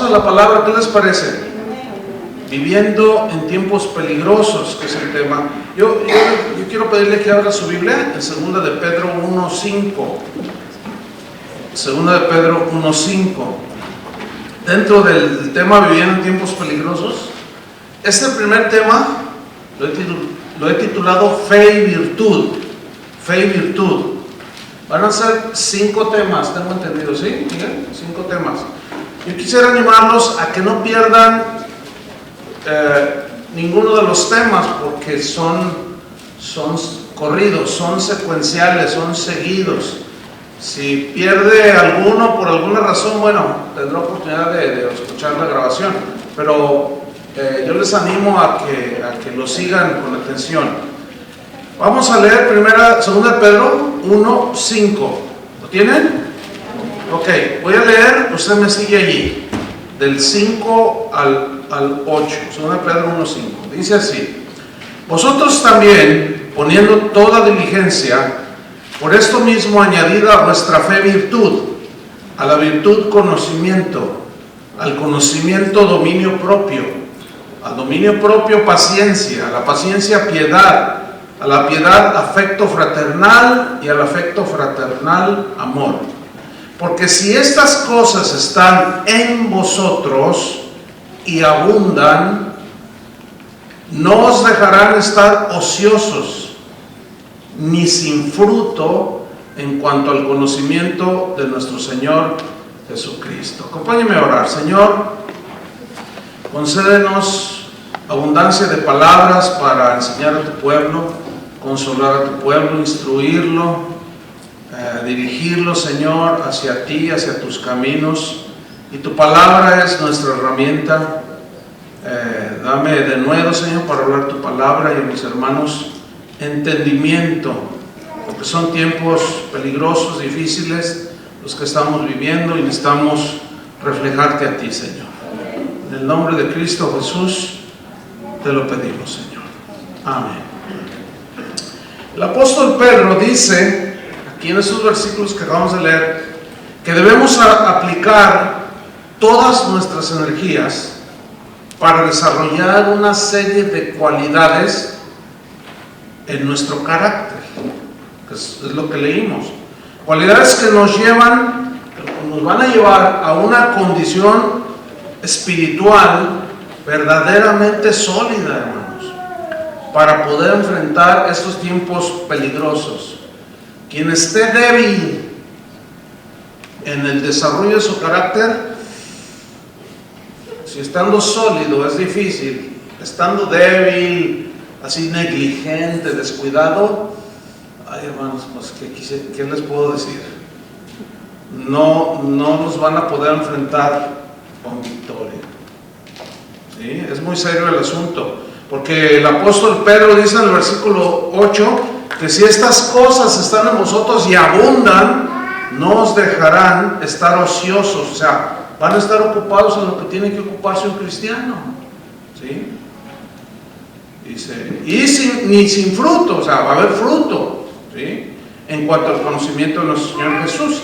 a la palabra, ¿qué les parece? Viviendo en tiempos peligrosos, que es el tema. Yo quiero pedirle que abra su Biblia en 2 de Pedro 1:5. 2 de Pedro 1:5. Dentro del tema viviendo en tiempos peligrosos, este primer tema lo he titulado Fe y Virtud. Fe y Virtud. Van a ser 5 temas, tengo entendido, ¿sí? Miguel, 5 temas. Yo quisiera animarlos a que no pierdan ninguno de los temas, porque son corridos, son secuenciales, son seguidos. Si pierde alguno por alguna razón, bueno, tendrá oportunidad de escuchar la grabación, pero yo les animo a que lo sigan con atención. Vamos a leer 2 de Pedro 1:5. ¿Lo tienen? Ok, voy a leer, usted me sigue allí, del 5 al 8, 2 de Pedro 1:5. Dice así: vosotros también, poniendo toda diligencia, por esto mismo añadid a vuestra fe virtud, a la virtud conocimiento, al conocimiento dominio propio, al dominio propio paciencia, a la paciencia piedad, a la piedad afecto fraternal y al afecto fraternal amor. Porque si estas cosas están en vosotros y abundan, no os dejarán estar ociosos ni sin fruto en cuanto al conocimiento de nuestro Señor Jesucristo. Acompáñenme a orar. Señor, concédenos abundancia de palabras para enseñar a tu pueblo, consolar a tu pueblo, instruirlo, dirigirlo, Señor, hacia ti, hacia tus caminos. Y tu palabra es nuestra herramienta. Dame de nuevo, Señor, para hablar tu palabra, y a mis hermanos entendimiento, porque son tiempos peligrosos, difíciles los que estamos viviendo, y necesitamos reflejarte a ti, Señor. En el nombre de Cristo Jesús te lo pedimos, Señor. Amén. El apóstol Pedro dice, aquí en estos versículos que acabamos de leer, que debemos aplicar todas nuestras energías para desarrollar una serie de cualidades en nuestro carácter, que es lo que leímos. Cualidades que nos van a llevar a una condición espiritual verdaderamente sólida, hermanos, para poder enfrentar estos tiempos peligrosos. Quien esté débil en el desarrollo de su carácter, si estando sólido es difícil, estando débil, así negligente, descuidado, ay hermanos, pues ¿qué les puedo decir? No nos van a poder enfrentar con victoria. ¿Sí? Es muy serio el asunto, porque el apóstol Pedro dice en el versículo 8 que si estas cosas están en vosotros y abundan, no os dejarán estar ociosos, o sea, van a estar ocupados en lo que tiene que ocuparse un cristiano. ¿Sí? Dice, y ni sin fruto, o sea, va a haber fruto, ¿sí?, en cuanto al conocimiento de nuestro Señor Jesús.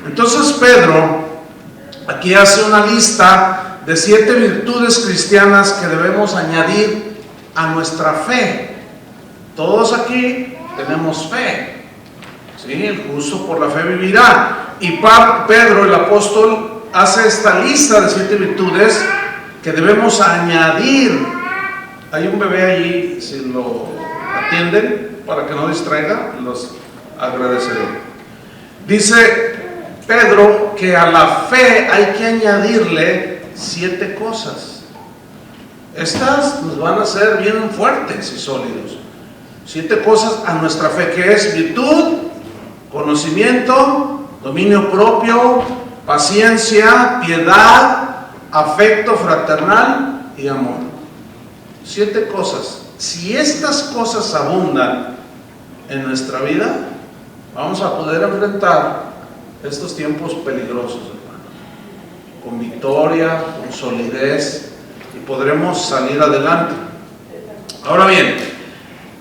Entonces Pedro aquí hace una lista de 7 virtudes cristianas que debemos añadir a nuestra fe. Todos aquí tenemos fe, ¿sí? El justo por la fe vivirá. Y Pedro, el apóstol, hace esta lista de 7 virtudes que debemos añadir. Hay un bebé allí, si lo atienden para que no distraiga, los agradeceré. Dice Pedro que a la fe hay que añadirle 7 cosas. Estas nos van a hacer bien fuertes y sólidos. 7 cosas a nuestra fe, que es virtud, conocimiento, dominio propio, paciencia, piedad, afecto fraternal y amor. 7 cosas. Si estas cosas abundan en nuestra vida, vamos a poder enfrentar estos tiempos peligrosos, hermanos, con victoria, con solidez, y podremos salir adelante. Ahora bien,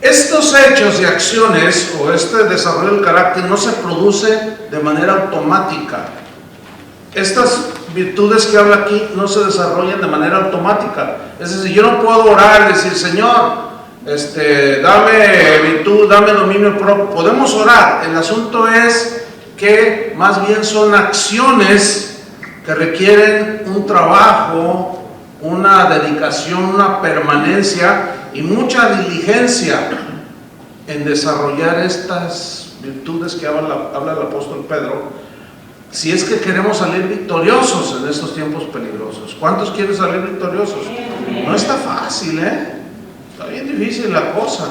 estos hechos y acciones, o este desarrollo del carácter, no se produce de manera automática. Estas virtudes que habla aquí no se desarrollan de manera automática. Es decir, yo no puedo orar y decir, Señor, dame virtud, dame dominio propio. Podemos orar. El asunto es que más bien son acciones que requieren un trabajo, una dedicación, una permanencia y mucha diligencia en desarrollar estas virtudes que habla el apóstol Pedro, si es que queremos salir victoriosos en estos tiempos peligrosos. ¿Cuántos quieren salir victoriosos? No está fácil, está bien difícil la cosa.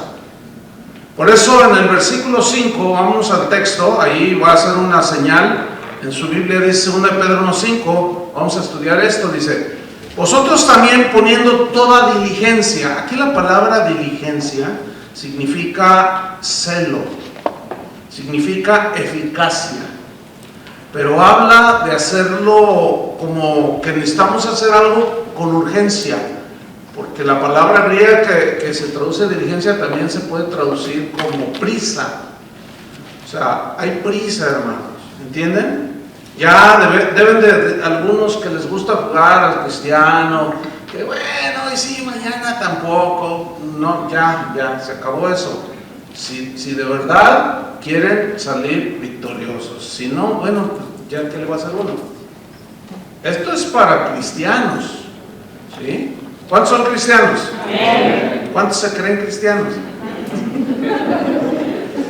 Por eso en el versículo 5, vamos al texto, ahí va a ser una señal. En su Biblia dice 2 Pedro 1:5, vamos a estudiar esto, dice: vosotros también poniendo toda diligencia. Aquí la palabra diligencia significa celo, significa eficacia, pero habla de hacerlo como que necesitamos hacer algo con urgencia, porque la palabra griega que se traduce diligencia también se puede traducir como prisa. O sea, hay prisa, hermanos, ¿entienden? Ya deben de algunos que les gusta jugar al cristiano, que bueno, y sí, mañana tampoco. No, ya, se acabó eso. Si de verdad quieren salir victoriosos, si no, bueno, ya que le va a hacer uno. Esto es para cristianos, ¿sí? ¿Cuántos son cristianos? ¿Cuántos se creen cristianos?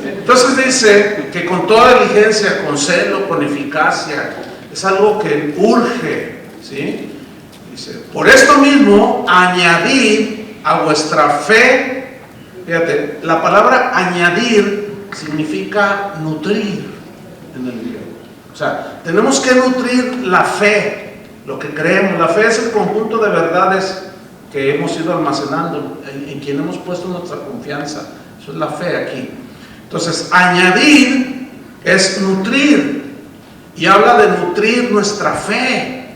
Entonces dice que con toda diligencia, con celo, con eficacia, es algo que urge, ¿sí? Dice, por esto mismo, añadid a vuestra fe. Fíjate, la palabra añadir significa nutrir en el griego. O sea, tenemos que nutrir la fe, lo que creemos. La fe es el conjunto de verdades que hemos ido almacenando, en quien hemos puesto nuestra confianza. Eso es la fe aquí. Entonces, añadir es nutrir, y habla de nutrir nuestra fe,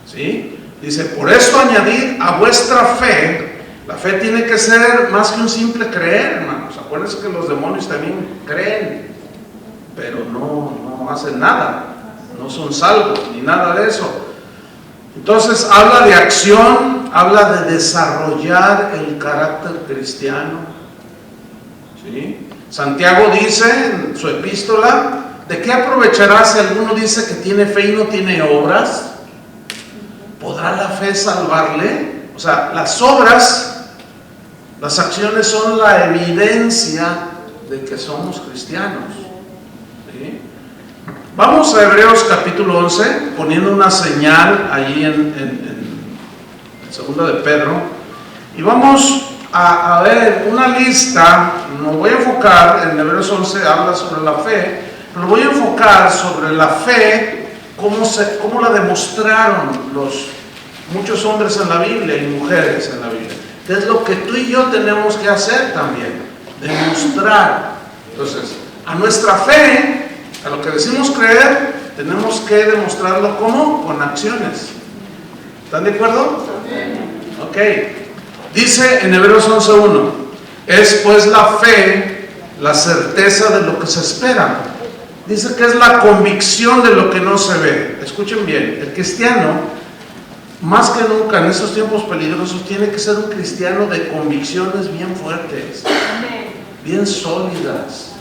¿sí? Dice, por esto añadid a vuestra fe. La fe tiene que ser más que un simple creer, hermanos. Acuérdense que los demonios también creen, pero no hacen nada, no son salvos, ni nada de eso. Entonces, habla de acción, habla de desarrollar el carácter cristiano, ¿sí? Santiago dice en su epístola, ¿de qué aprovechará si alguno dice que tiene fe y no tiene obras? ¿Podrá la fe salvarle? O sea, las obras, las acciones son la evidencia de que somos cristianos, ¿sí? Vamos a Hebreos capítulo 11, poniendo una señal allí en 2 de Pedro, y vamos a ver una lista. No voy a enfocar, en Hebreos 11 habla sobre la fe, pero voy a enfocar sobre la fe, cómo la demostraron muchos hombres en la Biblia y mujeres en la Biblia. ¿Qué es lo que tú y yo tenemos que hacer también? Demostrar. Entonces, a nuestra fe, a lo que decimos creer, tenemos que demostrarlo ¿cómo? Con acciones. ¿Están de acuerdo? Ok. Dice en Hebreos 11:1, es pues la fe la certeza de lo que se espera. Dice que es la convicción de lo que no se ve. Escuchen bien, el cristiano, más que nunca en estos tiempos peligrosos, tiene que ser un cristiano de convicciones bien fuertes, bien sólidas.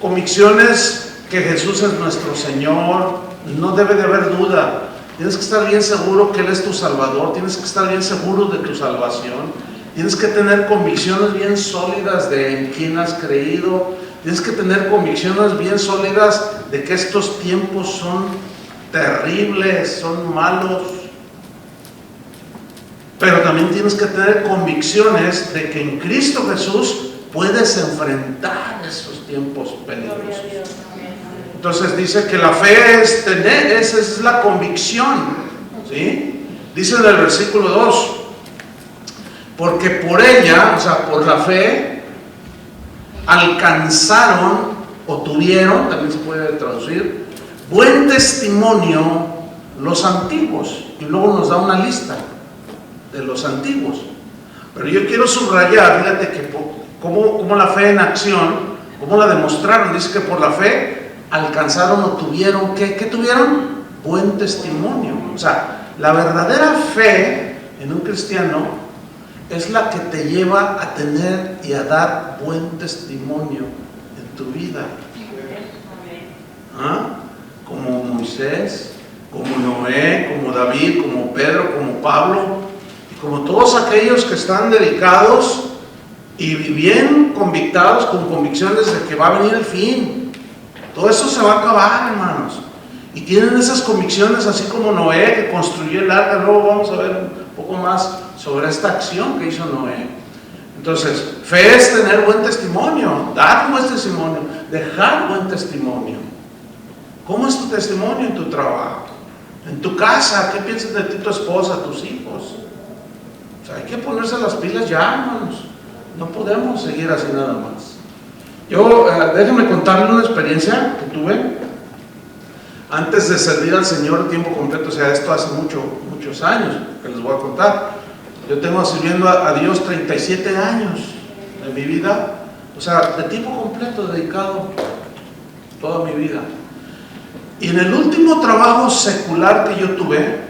Convicciones que Jesús es nuestro Señor, no debe de haber duda. Tienes que estar bien seguro que Él es tu Salvador, tienes que estar bien seguro de tu salvación, tienes que tener convicciones bien sólidas de en quién has creído, tienes que tener convicciones bien sólidas de que estos tiempos son terribles, son malos, pero también tienes que tener convicciones de que en Cristo Jesús puedes enfrentar esos tiempos peligrosos. Entonces dice que la fe es tener, esa es la convicción, ¿sí? Dice en el versículo 2, porque por ella, o sea, por la fe, alcanzaron o tuvieron, también se puede traducir, buen testimonio los antiguos. Y luego nos da una lista de los antiguos. Pero yo quiero subrayar, fíjate que cómo la fe en acción, cómo la demostraron. Dice que por la fe alcanzaron o tuvieron, ¿qué tuvieron? buen testimonio. O sea, la verdadera fe en un cristiano es la que te lleva a tener y a dar buen testimonio en tu vida. ¿Ah? Como Moisés, como Noé, como David, como Pedro, como Pablo, y como todos aquellos que están dedicados y bien convictados, con convicciones de que va a venir el fin. Todo eso se va a acabar, hermanos. Y tienen esas convicciones, así como Noé, que construyó el arca. Luego vamos a ver un poco más sobre esta acción que hizo Noé. Entonces, fe es tener buen testimonio, dar buen testimonio, dejar buen testimonio. ¿Cómo es tu testimonio en tu trabajo? En tu casa, ¿qué piensas de ti, tu esposa, tus hijos? O sea, hay que ponerse las pilas ya, hermanos. No podemos seguir así nada más. Yo, déjenme contarles una experiencia que tuve antes de servir al Señor a tiempo completo. O sea, esto hace muchos años que les voy a contar. Yo tengo sirviendo a Dios 37 años de mi vida. O sea, de tiempo completo, dedicado toda mi vida. Y en el último trabajo secular que yo tuve,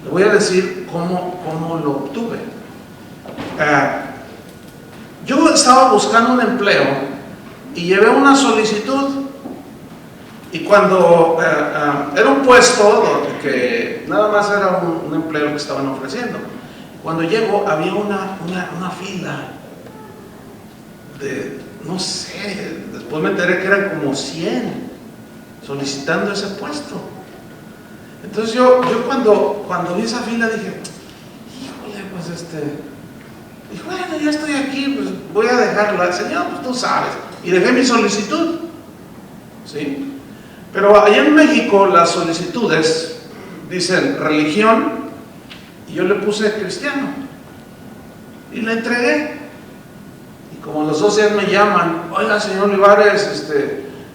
le voy a decir cómo lo obtuve. Yo estaba buscando un empleo y llevé una solicitud, y cuando era un puesto que nada más era un empleo que estaban ofreciendo, cuando llego había una fila de, no sé, después me enteré que eran como 100 solicitando ese puesto. Entonces yo cuando vi esa fila dije, híjole, pues dije, bueno, ya estoy aquí, pues voy a dejarlo al Señor, pues tú sabes. Y dejé mi solicitud, ¿sí? Pero allá en México las solicitudes dicen religión, y yo le puse cristiano, y la entregué. Y como a los 2 días me llaman, oiga, señor Olivares,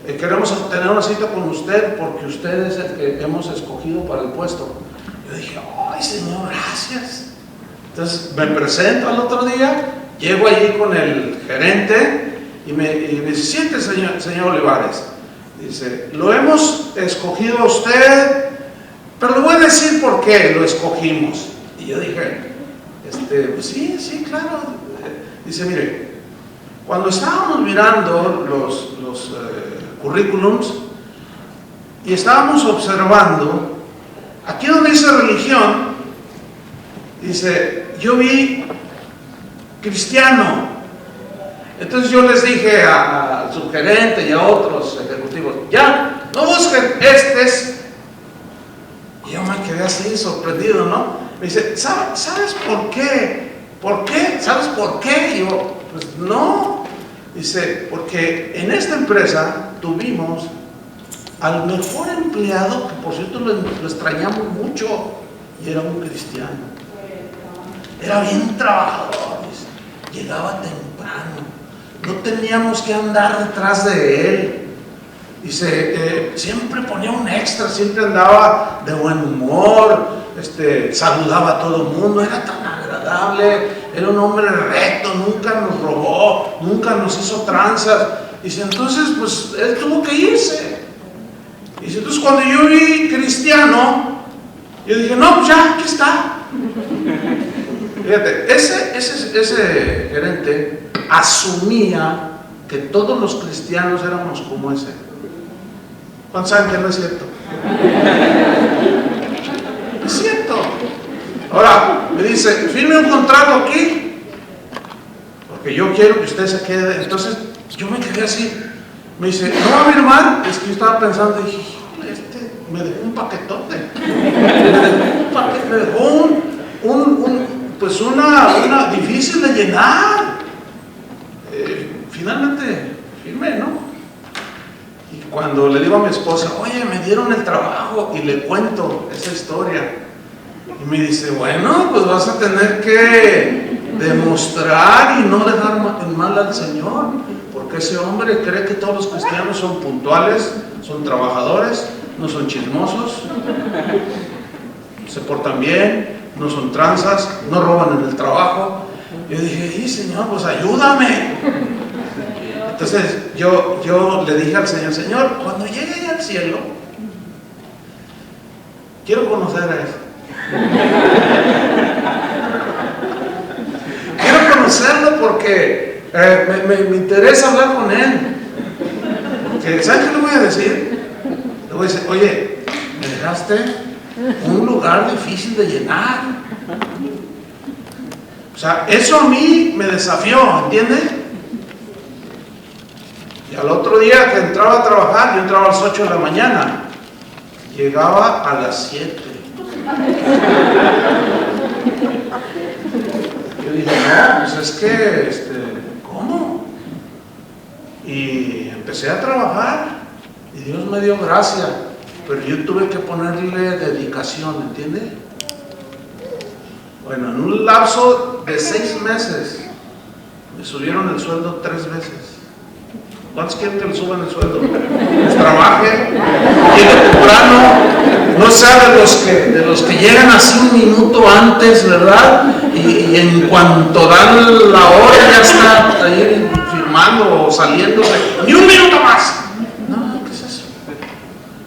queremos tener una cita con usted porque usted es el que hemos escogido para el puesto. Yo dije, ay, Señor, gracias. Entonces me presento al otro día, llego allí con el gerente y me dice, siente, señor Olivares. Dice, lo hemos escogido a usted, pero le voy a decir por qué lo escogimos. Y yo dije, pues sí, claro. Dice, mire, cuando estábamos mirando los currículums y estábamos observando, aquí donde dice religión, dice, yo vi cristiano. Entonces yo les dije al subgerente y a otros ejecutivos, ya, no busquen estes. Y yo me quedé así sorprendido, ¿no? Me dice, ¿sabes por qué? ¿Por qué? ¿Sabes por qué? Y yo, pues no. Dice, porque en esta empresa tuvimos al mejor empleado, que por cierto lo extrañamos mucho, y era un cristiano. Era bien trabajador, dice, llegaba temprano, no teníamos que andar detrás de él. Dice, siempre ponía un extra, siempre andaba de buen humor, saludaba a todo el mundo, era tan agradable, era un hombre recto, nunca nos robó, nunca nos hizo tranzas. Dice, entonces, pues, él tuvo que irse. Dice, entonces cuando yo vi cristiano, yo dije, no, pues ya, aquí está. Fíjate, ese gerente asumía que todos los cristianos éramos como ese. ¿Cuántos saben que no es cierto? Es cierto. Ahora, me dice, firme un contrato aquí, porque yo quiero que usted se quede. Entonces, yo me quedé así. Me dice, ¿no va a firmar? Es que yo estaba pensando, dije, híjole, me dejó un paquetote. Me dejó pues una difícil de llenar. Finalmente, firmé, ¿no? Y cuando le digo a mi esposa, oye, me dieron el trabajo, y le cuento esa historia, y me dice, bueno, pues vas a tener que demostrar y no dejar en mal al Señor, porque ese hombre cree que todos los cristianos son puntuales, son trabajadores, no son chismosos, se portan bien, no son tranzas, no roban en el trabajo. Yo dije, y Señor, pues ayúdame. Entonces yo le dije al Señor, Señor, cuando llegue al cielo, Quiero conocer a ese. Quiero conocerlo porque me interesa hablar con él. ¿Saben qué le voy a decir? Le voy a decir, oye, me dejaste un lugar difícil de llenar. O sea, eso a mí me desafió, ¿entiendes? Y al otro día que entraba a trabajar, yo entraba a las 8 de la mañana, llegaba a las 7. Yo dije, no, pues es que, ¿cómo? Y empecé a trabajar y Dios me dio gracia, pero yo tuve que ponerle dedicación, ¿entiende? Bueno, en un lapso de 6 meses me subieron el sueldo 3 veces. ¿Cuántos quieren que le suban el sueldo? Pues trabaje, llegue temprano, no sea de los que llegan así un minuto antes, ¿verdad? Y en cuanto dan la hora ya está ahí firmando o saliéndose. ¡Ni un minuto más! No, ¿qué es eso?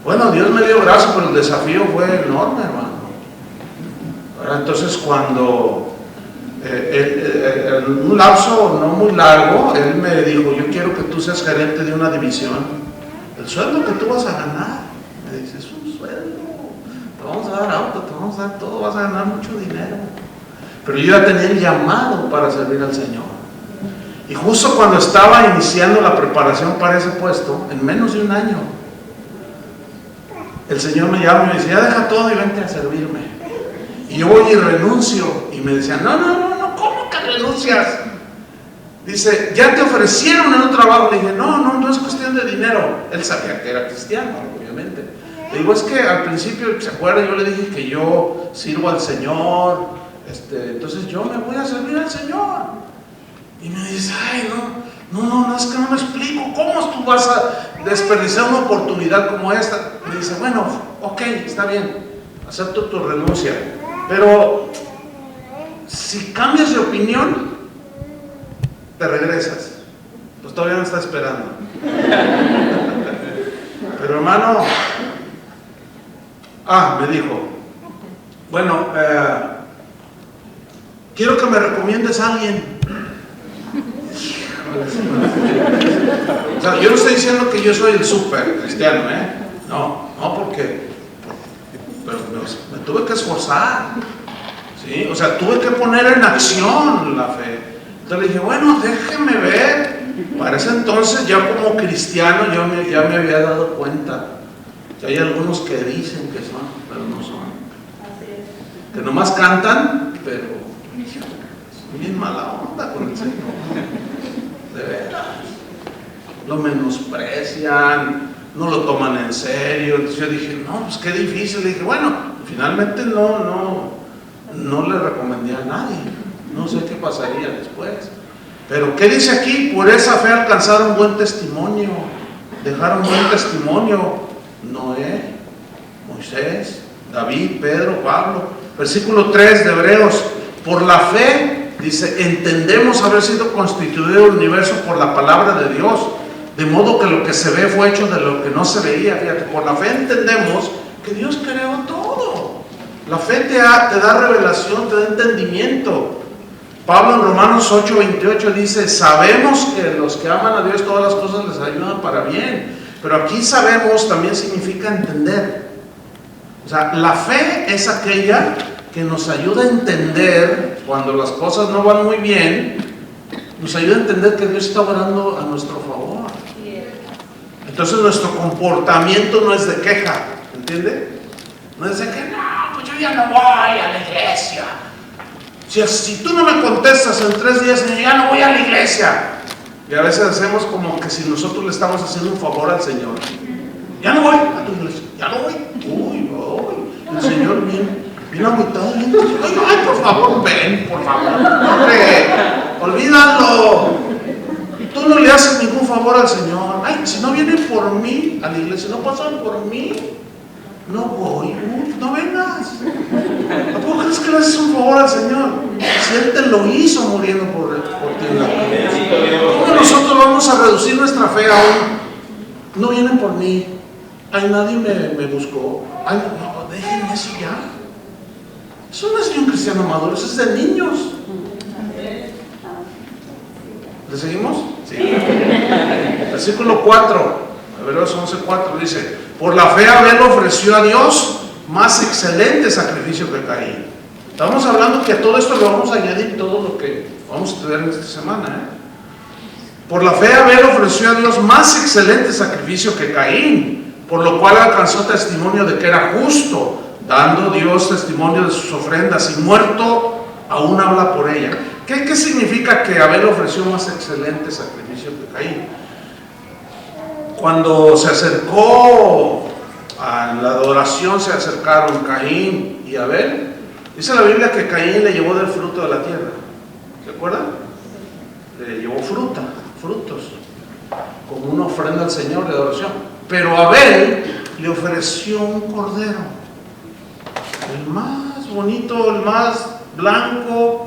Bueno, Dios me dio gracia, pero el desafío fue enorme, hermano. Entonces cuando en un lapso no muy largo, él me dijo, yo quiero que tú seas gerente de una división. El sueldo que tú vas a ganar, me dice, es un sueldo, te vamos a dar auto, te vamos a dar todo, vas a ganar mucho dinero. Pero yo ya tenía el llamado para servir al Señor. Y justo cuando estaba iniciando la preparación para ese puesto, en menos de un año, el Señor me llama y me dice, ya deja todo y vente a servirme. Y yo voy y renuncio. Y me decían, no, ¿cómo que renuncias? Dice, ya te ofrecieron en un trabajo. Le dije, no es cuestión de dinero. Él sabía que era cristiano, obviamente. Le digo, es que al principio, ¿se acuerda? Yo le dije que yo sirvo al Señor. Entonces yo me voy a servir al Señor. Y me dice, ay, no, es que no me explico. ¿Cómo tú vas a desperdiciar una oportunidad como esta? Me dice, bueno, ok, está bien. Acepto tu renuncia. Pero si cambias de opinión, te regresas. Pues todavía no está esperando. Pero hermano, me dijo, bueno, quiero que me recomiendes a alguien. O sea, yo no estoy diciendo que yo soy el súper cristiano, no, porque pero me tuve que esforzar, ¿sí? O sea, tuve que poner en acción la fe. Entonces le dije, bueno, déjeme ver. Para ese entonces, ya como cristiano, ya me había dado cuenta que hay algunos que dicen que son, pero no son. Que nomás cantan, pero son bien mala onda con el Señor. De veras. Lo menosprecian, no lo toman en serio. Entonces yo dije, no, pues qué difícil. Le dije, bueno, finalmente no le recomendé a nadie. No sé qué pasaría después. Pero ¿qué dice aquí? Por esa fe alcanzaron buen testimonio. Dejaron buen testimonio. Noé, Moisés, David, Pedro, Pablo. Versículo 3 de Hebreos. Por la fe, dice, entendemos haber sido constituido el universo por la palabra de Dios. De modo que lo que se ve fue hecho de lo que no se veía. Fíjate, por la fe entendemos que Dios creó todo. La fe te da revelación, te da entendimiento. Pablo en Romanos 8:28 dice, sabemos que los que aman a Dios todas las cosas les ayudan para bien. Pero aquí sabemos también significa entender. O sea, la fe es aquella que nos ayuda a entender cuando las cosas no van muy bien. Nos ayuda a entender que Dios está obrando a nuestro favor. Entonces nuestro comportamiento no es de queja, ¿entiende? No es de que, no, pues yo ya no voy a la iglesia. Si tú no me contestas en 3 días, yo ya no voy a la iglesia. Y a veces hacemos como que si nosotros le estamos haciendo un favor al Señor. Ya no voy a tu iglesia, ya no voy. Uy, el Señor bien agüitado, ay, por favor, ven, por favor. Hombre, olvídalo. Tú no le haces ningún favor al Señor. Ay, si no vienen por mí a la iglesia, no pasan por mí, no voy. No vengas. ¿A poco crees que le haces un favor al Señor? Si Él te lo hizo muriendo por ti en la cruz. ¿Cómo nosotros vamos a reducir nuestra fe a un no vienen por mí? Ay, nadie me buscó. Ay, no, déjenme eso ya? Eso no es de un cristiano maduro, eso es de niños. ¿Le seguimos? Sí. Versículo 4, Hebreos 11:4 dice: por la fe Abel ofreció a Dios más excelente sacrificio que Caín. Estamos hablando que a todo esto le vamos a añadir todo lo que vamos a estudiar en esta semana. Por la fe Abel ofreció a Dios más excelente sacrificio que Caín, por lo cual alcanzó testimonio de que era justo, dando Dios testimonio de sus ofrendas, y muerto aún habla por ella. ¿Qué significa que Abel ofreció más excelente sacrificio que Caín? Cuando se acercó a la adoración, se acercaron Caín y Abel. Dice la Biblia que Caín le llevó del fruto de la tierra. ¿Se acuerdan? Le llevó frutos, como una ofrenda al Señor de adoración. Pero Abel le ofreció un cordero, el más bonito, el más blanco.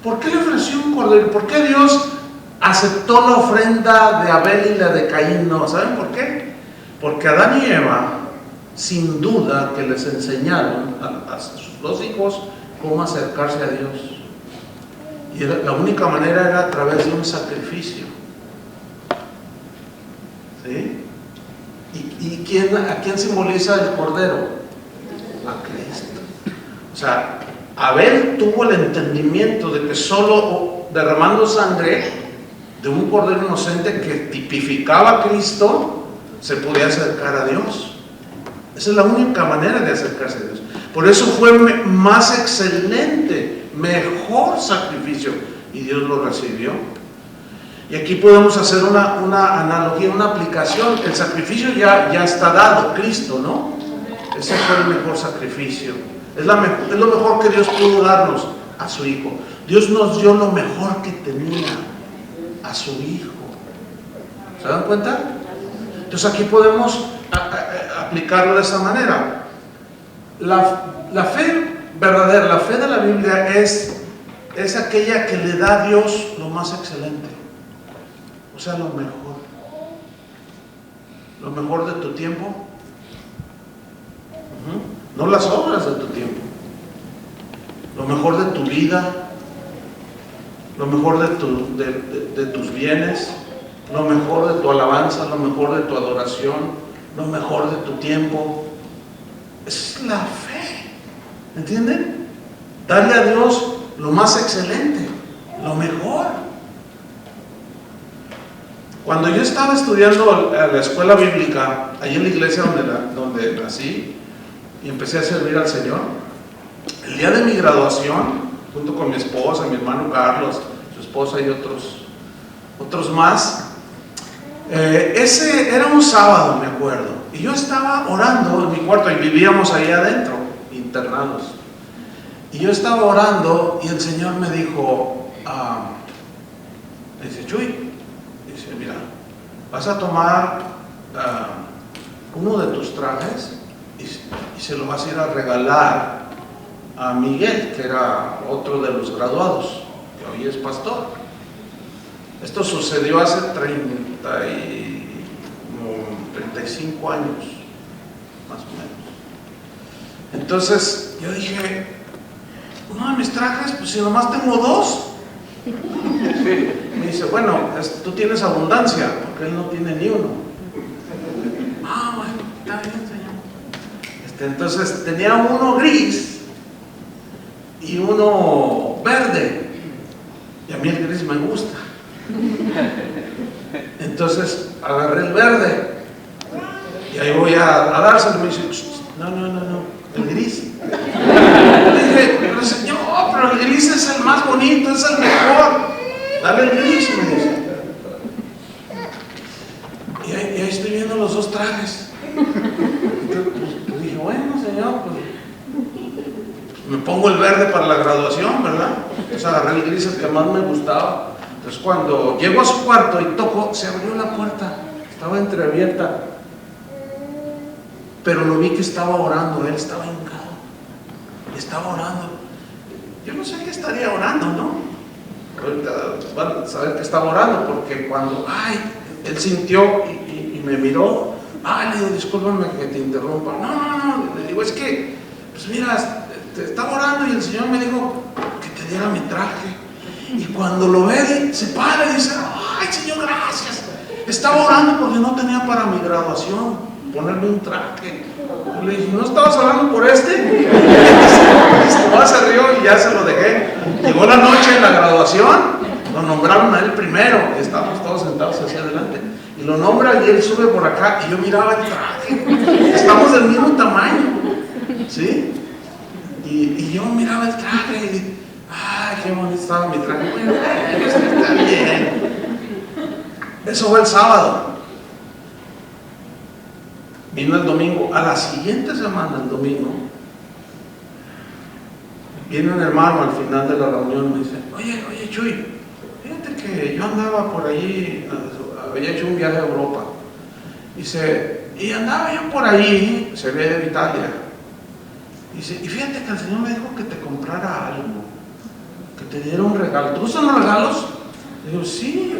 ¿Por qué le ofreció un cordero? ¿Por qué Dios aceptó la ofrenda de Abel y la de Caín no? ¿Saben por qué? Porque Adán y Eva, sin duda que les enseñaron a sus dos hijos cómo acercarse a Dios. Y la única manera era a través de un sacrificio. ¿Sí? ¿Y a quién simboliza el cordero? A Cristo. O sea, Abel tuvo el entendimiento de que solo derramando sangre de un cordero inocente que tipificaba a Cristo se podía acercar a Dios. Esa es la única manera de acercarse a Dios. Por eso fue más excelente, mejor sacrificio, y Dios lo recibió. Y aquí podemos hacer una analogía, una aplicación. El sacrificio ya está dado, Cristo, ¿no? Ese fue el mejor sacrificio. Es lo mejor que Dios pudo darnos, a su Hijo. Dios nos dio lo mejor que tenía, a su Hijo. ¿Se dan cuenta? Entonces aquí podemos aplicarlo de esa manera. La fe verdadera, la fe de la Biblia es aquella que le da a Dios lo más excelente. O sea, lo mejor. Lo mejor de tu tiempo. No las obras de tu tiempo. Lo mejor de tu vida. Lo mejor de tus bienes. Lo mejor de tu alabanza. Lo mejor de tu adoración. Lo mejor de tu tiempo. Es la fe. ¿Entienden? Darle a Dios lo más excelente, lo mejor. Cuando yo estaba estudiando a la escuela bíblica, allí en la iglesia donde nací y empecé a servir al Señor, el día de mi graduación, junto con mi esposa, mi hermano Carlos, su esposa y otros más, ese era un sábado, me acuerdo, y yo estaba orando en mi cuarto, y vivíamos ahí adentro, internados. Y yo estaba orando y el Señor me dijo, dice, Chuy, dice, mira, vas a tomar uno de tus trajes y se lo vas a ir a regalar a Miguel, que era otro de los graduados, que hoy es pastor. Esto sucedió hace 35 años, más o menos. Entonces yo dije, uno de mis trajes, pues si nomás tengo dos. Me dice, bueno, tú tienes abundancia, porque él no tiene ni uno. Bueno, está bien, Señor. Entonces tenía uno gris y uno verde, y a mí el gris me gusta. Entonces agarré el verde y ahí voy a dárselo. Me dice, no, el gris. Le dije, pero Señor, pero el gris es el más bonito, es el mejor. Dale el gris, me dice. Y ahí estoy viendo los dos trajes. Entonces, dije, bueno, Señor, pues me pongo el verde para la graduación, ¿verdad? Entonces agarré el gris, el que más me gustaba. Entonces cuando llego a su cuarto y toco, se abrió la puerta, estaba entreabierta. Pero lo vi que estaba orando, él estaba hincado, estaba orando. Yo no sé qué estaría orando, ¿no? Ahorita van a saber que estaba orando, porque cuando, él sintió y me miró, le digo, discúlpame que te interrumpa. No, le digo, es que pues mira, estaba orando y el Señor me dijo que te diera mi traje. Y cuando lo ve, se para y dice, ay Señor, gracias. Estaba orando porque no tenía para mi graduación ponerme un traje. Y le dije, ¿no estabas orando por este? Y se rió y ya se lo dejé. Llegó la noche en la graduación, lo nombraron a él primero, y estábamos todos sentados hacia adelante. Y lo nombra y él sube por acá y yo miraba el traje. Estamos del mismo tamaño, ¿sí? Y yo miraba el traje y ay, qué bonito estaba mi traje. Bueno, está bien. Eso fue el sábado. Vino el domingo. A la siguiente semana, el domingo, viene un hermano al final de la reunión y me dice, oye Chuy, fíjate que yo andaba por allí, había hecho un viaje a Europa. Dice, y andaba yo por allí, se ve de Italia. Dice, y fíjate que el Señor me dijo que te comprara algo, que te diera un regalo. ¿Te gustan los regalos? Digo, sí.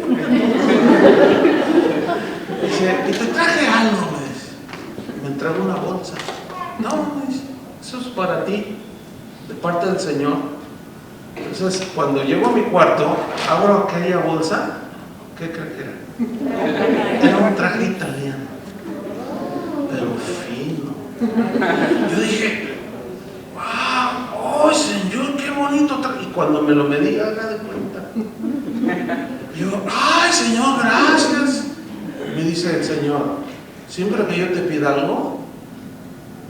Dice, y te traje algo, me dice. Me entregó una bolsa. No, me dice, eso es para ti, de parte del Señor. Entonces, cuando llego a mi cuarto, abro aquella bolsa. ¿Qué creo que era? Era un traje italiano, pero fino. Yo dije, wow, oh Señor, qué bonito traje. Y cuando me lo medí, haga de cuenta. Yo, ay Señor, gracias. Me dice el Señor, siempre que yo te pida algo,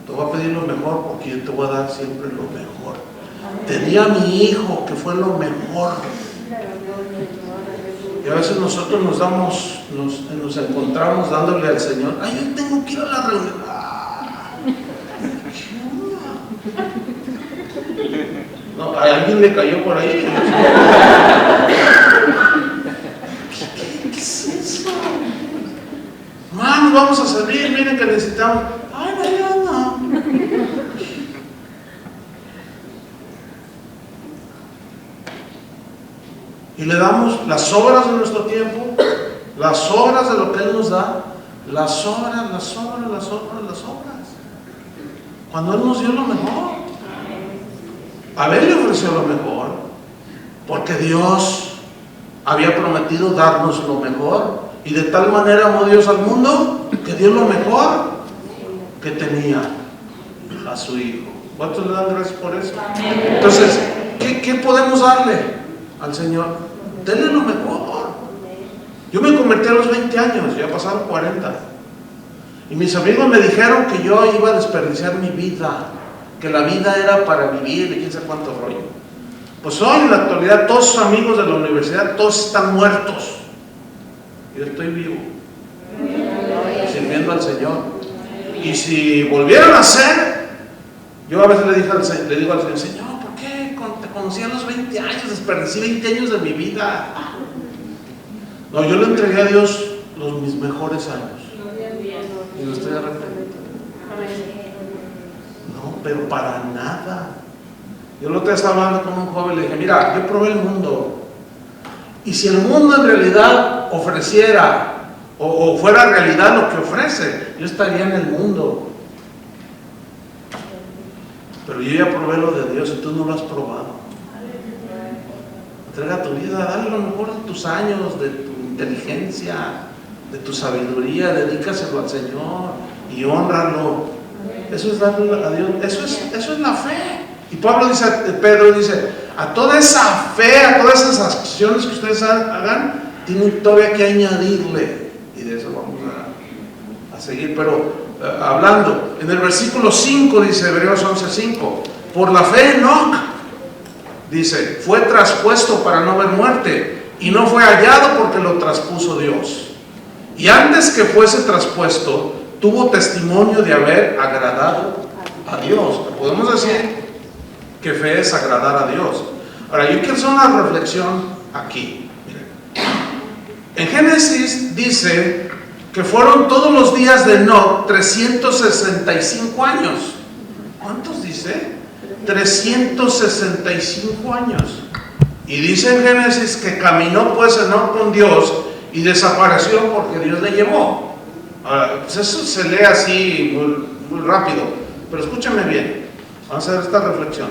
te voy a pedir lo mejor porque yo te voy a dar siempre lo mejor. Te di a mi hijo que fue lo mejor. Y a veces nosotros nos encontramos dándole al Señor, ay, yo tengo que ir a la reunión. No, a alguien le cayó por ahí. ¿Qué es eso? Vamos, vamos a salir, miren que necesitamos. Ay, Mariana. Y le damos las obras de nuestro tiempo, las obras de lo que Él nos da, las obras. Cuando Él nos dio lo mejor, a Él le ofreció lo mejor, porque Dios había prometido darnos lo mejor, y de tal manera amó Dios al mundo que dio lo mejor que tenía, a su Hijo. ¿Cuántos le dan gracias por eso? Entonces, ¿qué podemos darle al Señor? Denle lo mejor. Yo me convertí a los 20 años, ya pasaron 40. Y mis amigos me dijeron que yo iba a desperdiciar mi vida, que la vida era para vivir y quién sabe cuánto rollo. Pues hoy en la actualidad todos sus amigos de la universidad, todos están muertos. Yo estoy vivo, sirviendo al Señor. Y si volvieran a ser, yo a veces le digo al Señor, Señor, ¿por qué te conocí a los 20 años, desperdicié 20 años de mi vida? No, yo le entregué a Dios mis mejores años. Y no estoy arrepentido. No, pero para nada. Yo el otro día estaba hablando con un joven y le dije, mira, yo probé el mundo. Y si el mundo en realidad ofreciera o fuera realidad lo que ofrece, yo estaría en el mundo. Pero yo ya probé lo de Dios y tú no lo has probado. Entrega tu vida, dale lo mejor de tus años, de tu inteligencia, de tu sabiduría, dedícaselo al Señor y hónralo. Eso es darle a Dios, eso es la fe. Y Pedro dice, a toda esa fe, a todas esas acciones que ustedes hagan, tienen todavía que añadirle. Y de eso vamos a seguir. Pero hablando, en el versículo 5 dice, Hebreos 11:5, por la fe Enoc, dice, fue traspuesto para no ver muerte, y no fue hallado porque lo traspuso Dios. Y antes que fuese traspuesto, tuvo testimonio de haber agradado a Dios. Podemos decir que fe es agradar a Dios. Ahora, yo quiero hacer una reflexión aquí. Miren. En Génesis dice que fueron todos los días de Enoc 365 años. ¿Cuántos dice? 365 años. Y dice en Génesis que caminó pues Enoc con Dios y desapareció porque Dios le llevó. Ahora, pues eso se lee así muy rápido, pero escúchame bien. Vamos a hacer esta reflexión.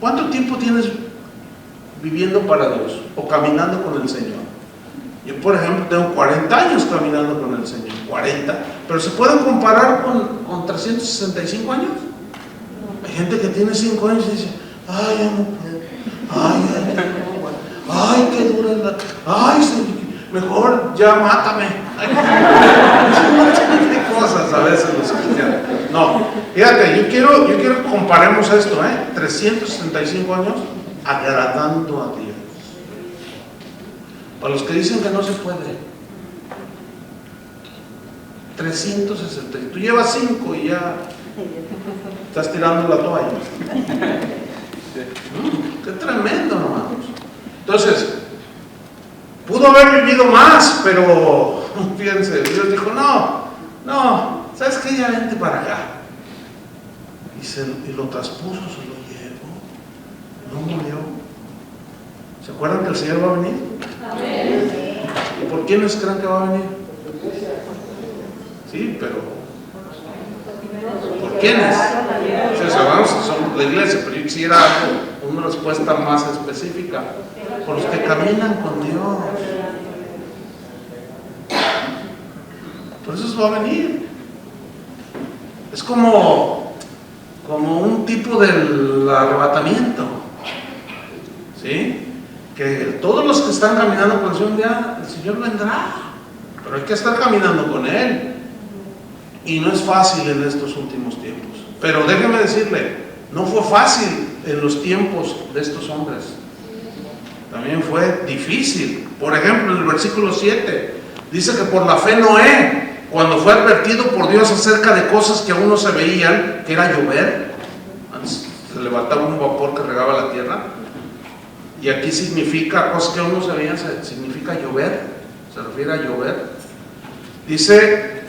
¿Cuánto tiempo tienes viviendo para Dios o caminando con el Señor? Yo, por ejemplo, tengo 40 años caminando con el Señor, 40, pero ¿se pueden comparar con 365 años? Hay gente que tiene 5 años y dice, ay, ya no puedo, ay, qué dura es la, mejor ya mátame. Hay cosas a veces los cristianos. No, fíjate, yo quiero que comparemos esto, 365 años agradando a Dios. Para los que dicen que no se puede, 360, tú llevas 5 y ya estás tirando la toalla. Qué tremendo, hermanos. Entonces, pudo haber vivido más, pero fíjense, Dios dijo, no, ¿sabes qué? Ya vente para acá. Y lo traspuso, se lo llevó, no murió. ¿Se acuerdan que el Señor va a venir? Amén. ¿Y por quiénes creen que va a venir? Sí, pero ¿por quiénes? Sí, sabemos que son la iglesia, pero yo quisiera una respuesta más específica. Por los que caminan con Dios. Por eso va a venir. Es como un tipo del arrebatamiento. ¿Sí? Que todos los que están caminando con el Señor, ya el Señor vendrá. Pero hay que estar caminando con Él. Y no es fácil en estos últimos tiempos. Pero déjeme decirle, no fue fácil en los tiempos de estos hombres. También fue difícil. Por ejemplo, en el versículo 7 dice que por la fe Noé, cuando fue advertido por Dios acerca de cosas que aún no se veían, que era llover, se levantaba un vapor que regaba la tierra, y aquí significa cosas que aún no se veían, significa llover, se refiere a llover. Dice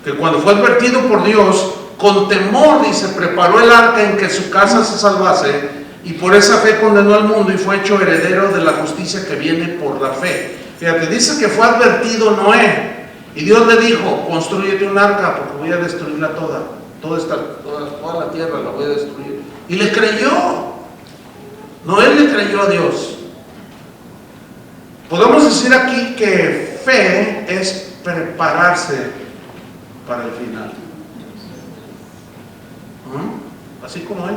que cuando fue advertido por Dios, con temor, dice, preparó el arca en que su casa se salvase, y por esa fe condenó al mundo y fue hecho heredero de la justicia que viene por la fe. Fíjate, dice que fue advertido Noé, y Dios le dijo, construyete un arca porque voy a destruirla toda la tierra la voy a destruir. Y le creyó. Noé le creyó a Dios. Podemos decir aquí que fe es prepararse para el final. Así como él.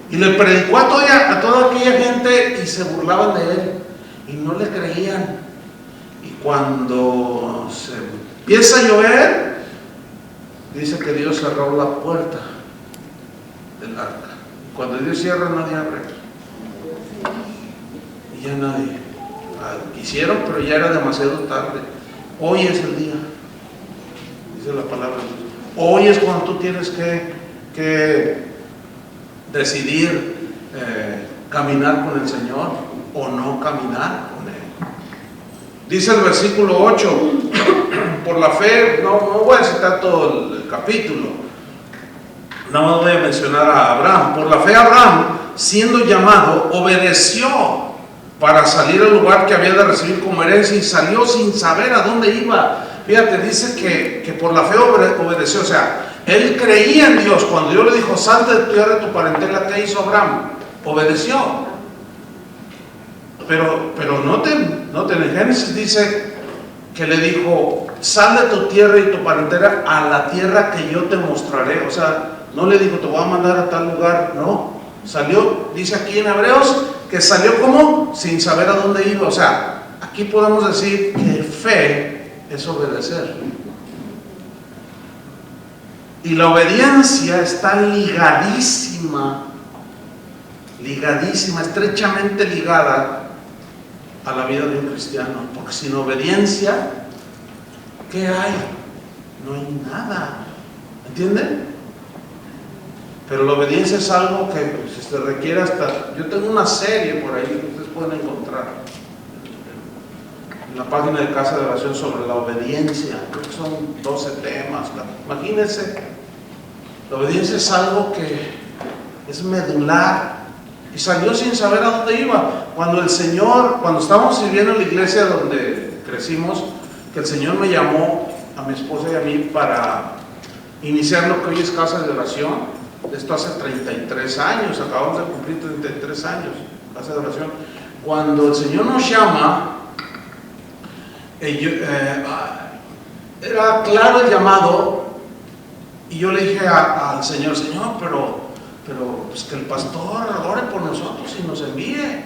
Y le predicó a toda aquella gente y se burlaban de él y no le creían. Y cuando se empieza a llover, dice que Dios cerró la puerta del arca. Cuando Dios cierra, nadie abre. Y ya nadie. Quisieron, pero ya era demasiado tarde. Hoy es el día, dice la palabra de Dios. Hoy es cuando tú tienes que decidir caminar con el Señor o no caminar con Él. Dice el versículo 8, por la fe, no voy a citar todo el capítulo, nada más voy a mencionar a Abraham. Por la fe Abraham, siendo llamado, obedeció para salir al lugar que había de recibir como herencia y salió sin saber a dónde iba. Fíjate, dice que por la fe obedeció, o sea, él creía en Dios. Cuando Dios le dijo, salte de tu tierra, de tu parentela, ¿qué hizo Abraham? Obedeció. Pero noten, en Génesis dice que le dijo, sal de tu tierra y tu parentela a la tierra que yo te mostraré. O sea, no le dijo, te voy a mandar a tal lugar, no. Salió, dice aquí en Hebreos, que salió como sin saber a dónde iba. O sea, aquí podemos decir que fe es obedecer. Y la obediencia está ligadísima, estrechamente ligada a la vida de un cristiano. Porque sin obediencia, ¿qué hay? No hay nada. ¿Entienden? Pero la obediencia es algo que se requiere hasta... Yo tengo una serie por ahí que ustedes pueden encontrar en la página de Casa de Oración sobre la obediencia. Creo que son 12 temas. Imagínense, la obediencia es algo que es medular. Y salió sin saber a dónde iba. Cuando estábamos sirviendo en la iglesia donde crecimos, que el Señor me llamó a mi esposa y a mí para iniciar lo que hoy es Casa de Oración. esto hace 33 años, acabamos de cumplir 33 años, casa de oración. Cuando el Señor nos llama, era claro el llamado, y yo le dije al Señor, Señor, pero pues que el pastor ore por nosotros y nos envíe.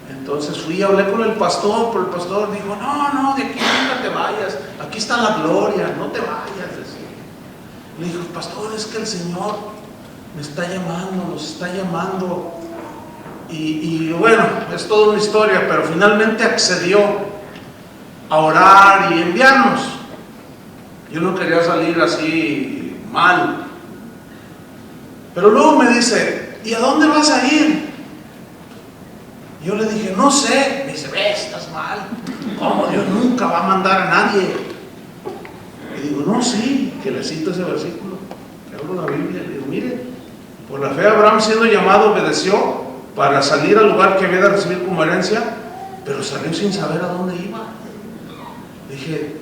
Entonces fui y hablé con el pastor, pero el pastor dijo, no, de aquí nunca te vayas, aquí está la gloria, no te vayas. Le dije, pastor, es que el Señor me está llamando, nos está llamando. Y bueno, es toda una historia, pero finalmente accedió a orar y enviarnos. Yo no quería salir así mal. Pero luego me dice, ¿y a dónde vas a ir? Yo le dije, no sé. Me dice, ves, estás mal. ¿Cómo? Dios nunca va a mandar a nadie. Y digo, no, sí, que le cito ese versículo, que hablo la Biblia. Le digo, mire, por la fe Abraham, siendo llamado, obedeció para salir al lugar que había de recibir como herencia, pero salió sin saber a dónde iba. Le dije,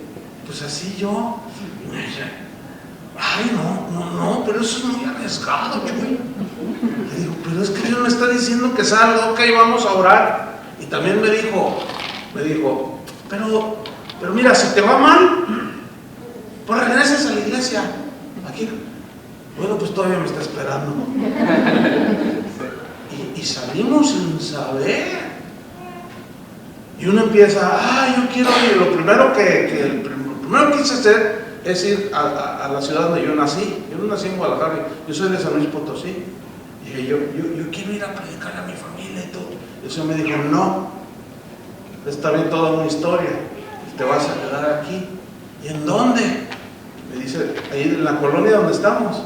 pues así yo. Y me dice, ay, no, pero eso es muy arriesgado, Chuy. Le digo, pero es que Dios me está diciendo que salga, ok, vamos a orar. Y también me dijo, pero mira, si te va mal, pues regresas a la iglesia. Aquí, bueno, pues todavía me está esperando. Y salimos sin saber. Y uno empieza, yo quiero ir. Lo primero que quise hacer es ir a la ciudad donde yo nací. Yo no nací en Guadalajara, yo soy de San Luis Potosí. Y dije, yo quiero ir a predicar a mi familia y todo. Y eso me dijo, no, está bien toda una historia, te vas a quedar aquí. ¿Y en dónde? Me dice, ahí en la colonia donde estamos.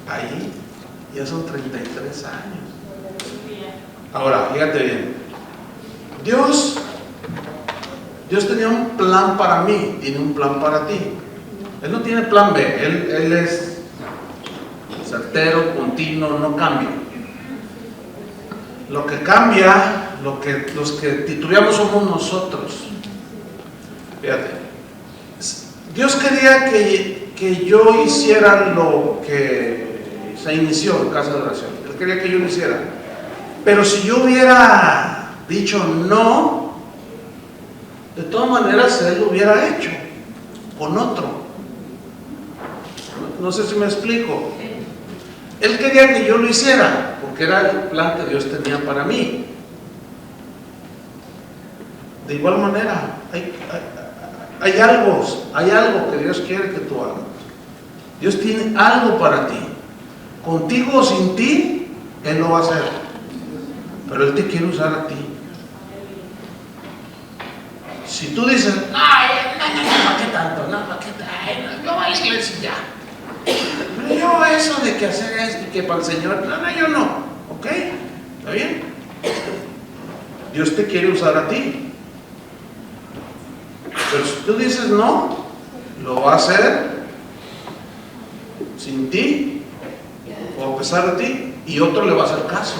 Ahí, ya son 33 años. Ahora, fíjate bien, Dios tenía un plan para mí, tiene un plan para ti. Él no tiene plan B, Él es certero, continuo, no cambia. Lo que cambia, los que titubeamos somos nosotros. Fíjate, Dios quería que yo hiciera lo que se inició en casa de oración. Él quería que yo lo hiciera. Pero si yo hubiera dicho no, de todas maneras Él lo hubiera hecho con otro. No sé si me explico. Él quería que yo lo hiciera, porque era el plan que Dios tenía para mí. De igual manera, hay algo que Dios quiere que tú hagas. Dios tiene algo para ti. Contigo o sin ti, Él lo va a hacer. Pero Él te quiere usar a ti. Si tú dices, no, ¿para qué tanto? No va a la iglesia ya. Pero yo eso de que hacer esto y que para el Señor, yo no. ¿Ok? ¿Está bien? Dios te quiere usar a ti. Pero si tú dices no, lo va a hacer sin ti o a pesar de ti, y otro le va a hacer caso.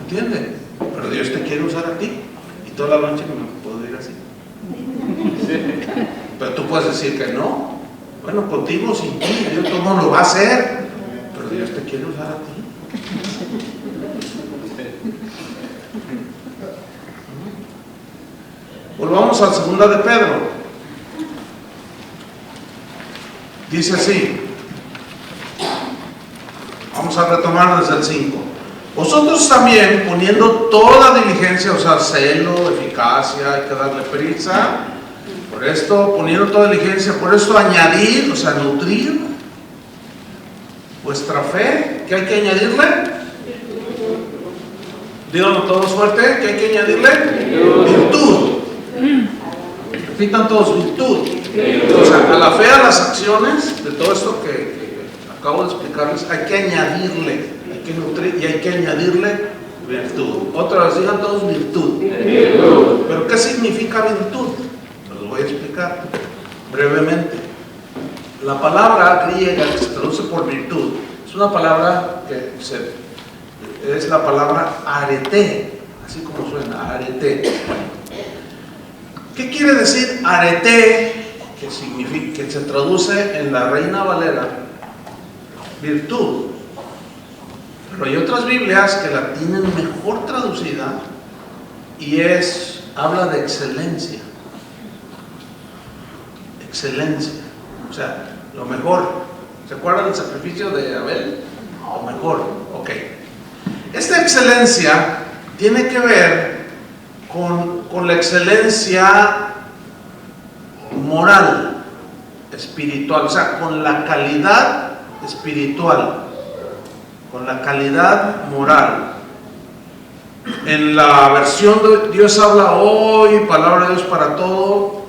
¿Entiendes? Pero Dios te quiere usar a ti. Y toda la noche no me puedo ir así. Pero tú puedes decir que no. Bueno, contigo o sin ti, Dios todo lo va a hacer. Pero Dios te quiere usar a ti. Volvamos a 2 de Pedro. Dice así. Vamos a retomar desde el 5. Vosotros también, poniendo toda diligencia, o sea, celo, eficacia, hay que darle prisa. Por esto, poniendo toda diligencia, por esto añadir, o sea, nutrir vuestra fe. ¿Qué hay que añadirle? Díganlo todos fuerte, ¿qué hay que añadirle? Virtud. Repitan todos, virtud. O sea, a la fe, a las acciones, de todo esto que acabo de explicarles, hay que añadirle, hay que nutrir y hay que añadirle virtud. Otra vez, digan todos virtud. ¿Pero qué significa virtud? Los voy a explicar brevemente. La palabra griega que se traduce por virtud es una palabra que es la palabra arete, así como suena, arete. ¿Qué quiere decir arete? Que significa, que se traduce en la Reina Valera virtud. Pero hay otras Biblias que la tienen mejor traducida y habla de excelencia. Excelencia. O sea, lo mejor. ¿Se acuerdan del sacrificio de Abel? Lo mejor. Ok. Esta excelencia tiene que ver con la excelencia moral, espiritual, o sea, con la calidad espiritual, con la calidad moral. En la versión de Dios habla hoy, palabra de Dios para todo,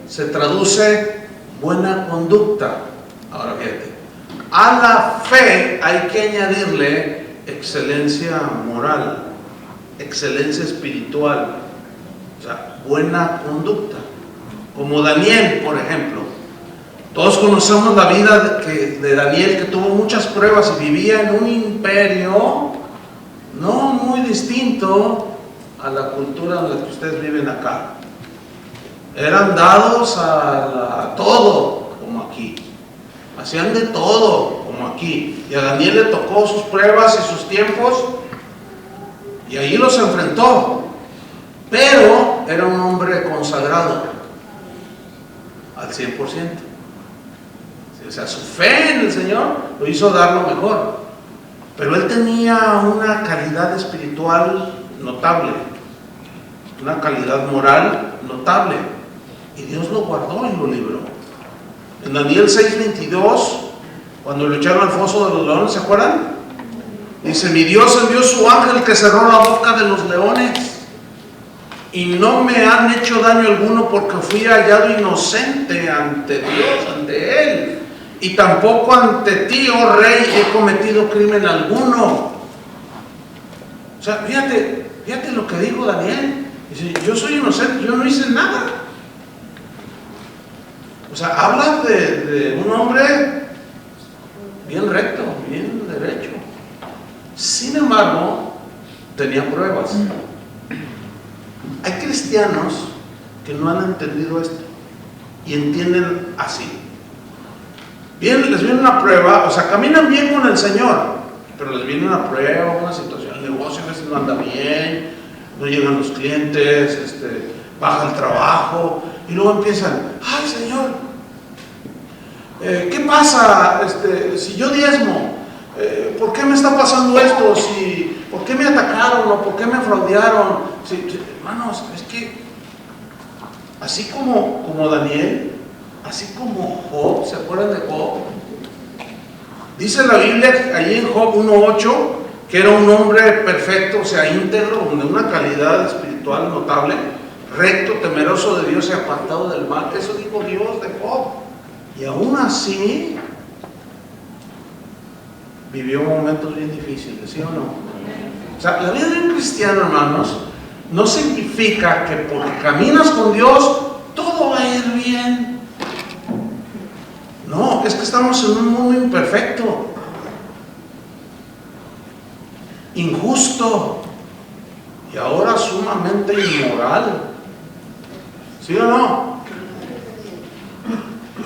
se traduce buena conducta. Ahora fíjate, a la fe hay que añadirle excelencia moral, excelencia espiritual, o sea, buena conducta. Como Daniel, por ejemplo. Todos conocemos la vida de Daniel, que tuvo muchas pruebas y vivía en un imperio no muy distinto a la cultura en la que ustedes viven acá. Eran dados a todo, como aquí. Hacían de todo, como aquí. Y a Daniel le tocó sus pruebas y sus tiempos, y ahí los enfrentó. Pero era un hombre consagrado al 100%. O sea, su fe en el Señor lo hizo dar lo mejor. Pero él tenía una calidad espiritual notable, una calidad moral notable. Y Dios lo guardó y lo libró. En Daniel 6:22, cuando lo echaron al foso de los leones, ¿se acuerdan? Dice: mi Dios envió su ángel que cerró la boca de los leones, y no me han hecho daño alguno, porque fui hallado inocente ante Dios, ante Él, y tampoco ante ti, oh rey, he cometido crimen alguno. O sea, fíjate lo que dijo Daniel. Dice: yo soy inocente, yo no hice nada. O sea, habla de un hombre bien recto, bien derecho. Sin embargo, tenía pruebas. Hay cristianos que no han entendido esto y entienden así. Bien, les viene una prueba, o sea, caminan bien con el Señor, pero les viene una prueba, una situación, el negocio a veces no anda bien, no llegan los clientes, baja el trabajo, y luego empiezan: ay, Señor, ¿qué pasa si yo diezmo? ¿Por qué me está pasando esto? ¿Por qué me atacaron o por qué me fraudearon? Hermanos, es que así como Daniel, así como Job, ¿se acuerdan de Job? Dice la Biblia allí en Job 1:8 que era un hombre perfecto, o sea, íntegro, de una calidad espiritual notable, recto, temeroso de Dios y apartado del mal. Eso dijo Dios de Job. Y aún así vivió momentos bien difíciles, ¿sí o no? O sea, la vida de un cristiano, hermanos, no significa que porque caminas con Dios todo va a ir bien. No, es que estamos en un mundo imperfecto, injusto y ahora sumamente inmoral. ¿Sí o no?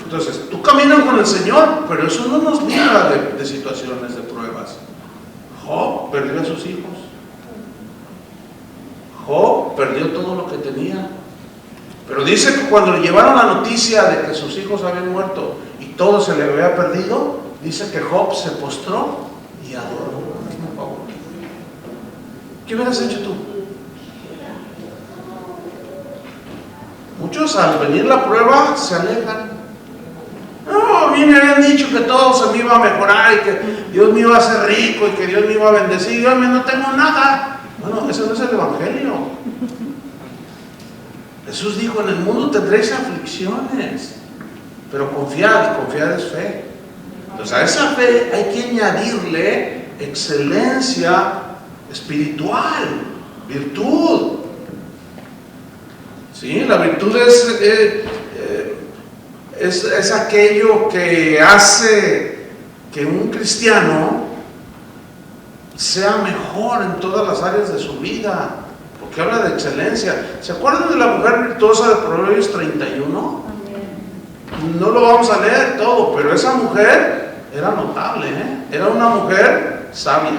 Entonces, tú caminas con el Señor, pero eso no nos libra de situaciones, de pruebas. Job perdió a sus hijos. Job perdió todo lo que tenía. Pero dice que cuando le llevaron la noticia de que sus hijos habían muerto y todo se le había perdido, dice que Job se postró y adoró. ¿Qué hubieras hecho tú? Muchos al venir la prueba se alejan. No, a mí me habían dicho que todo se me iba a mejorar y que Dios me iba a hacer rico y que Dios me iba a bendecir. Yo no tengo nada. Bueno, ese no es el Evangelio. Jesús dijo: en el mundo tendréis aflicciones, pero confiad, y confiad es fe. Entonces a esa fe hay que añadirle excelencia espiritual, virtud. ¿Sí? La virtud es aquello que hace que un cristiano sea mejor en todas las áreas de su vida, porque habla de excelencia. ¿Se acuerdan de la mujer virtuosa de Proverbios 31? No lo vamos a leer todo, pero esa mujer era notable, era una mujer sabia,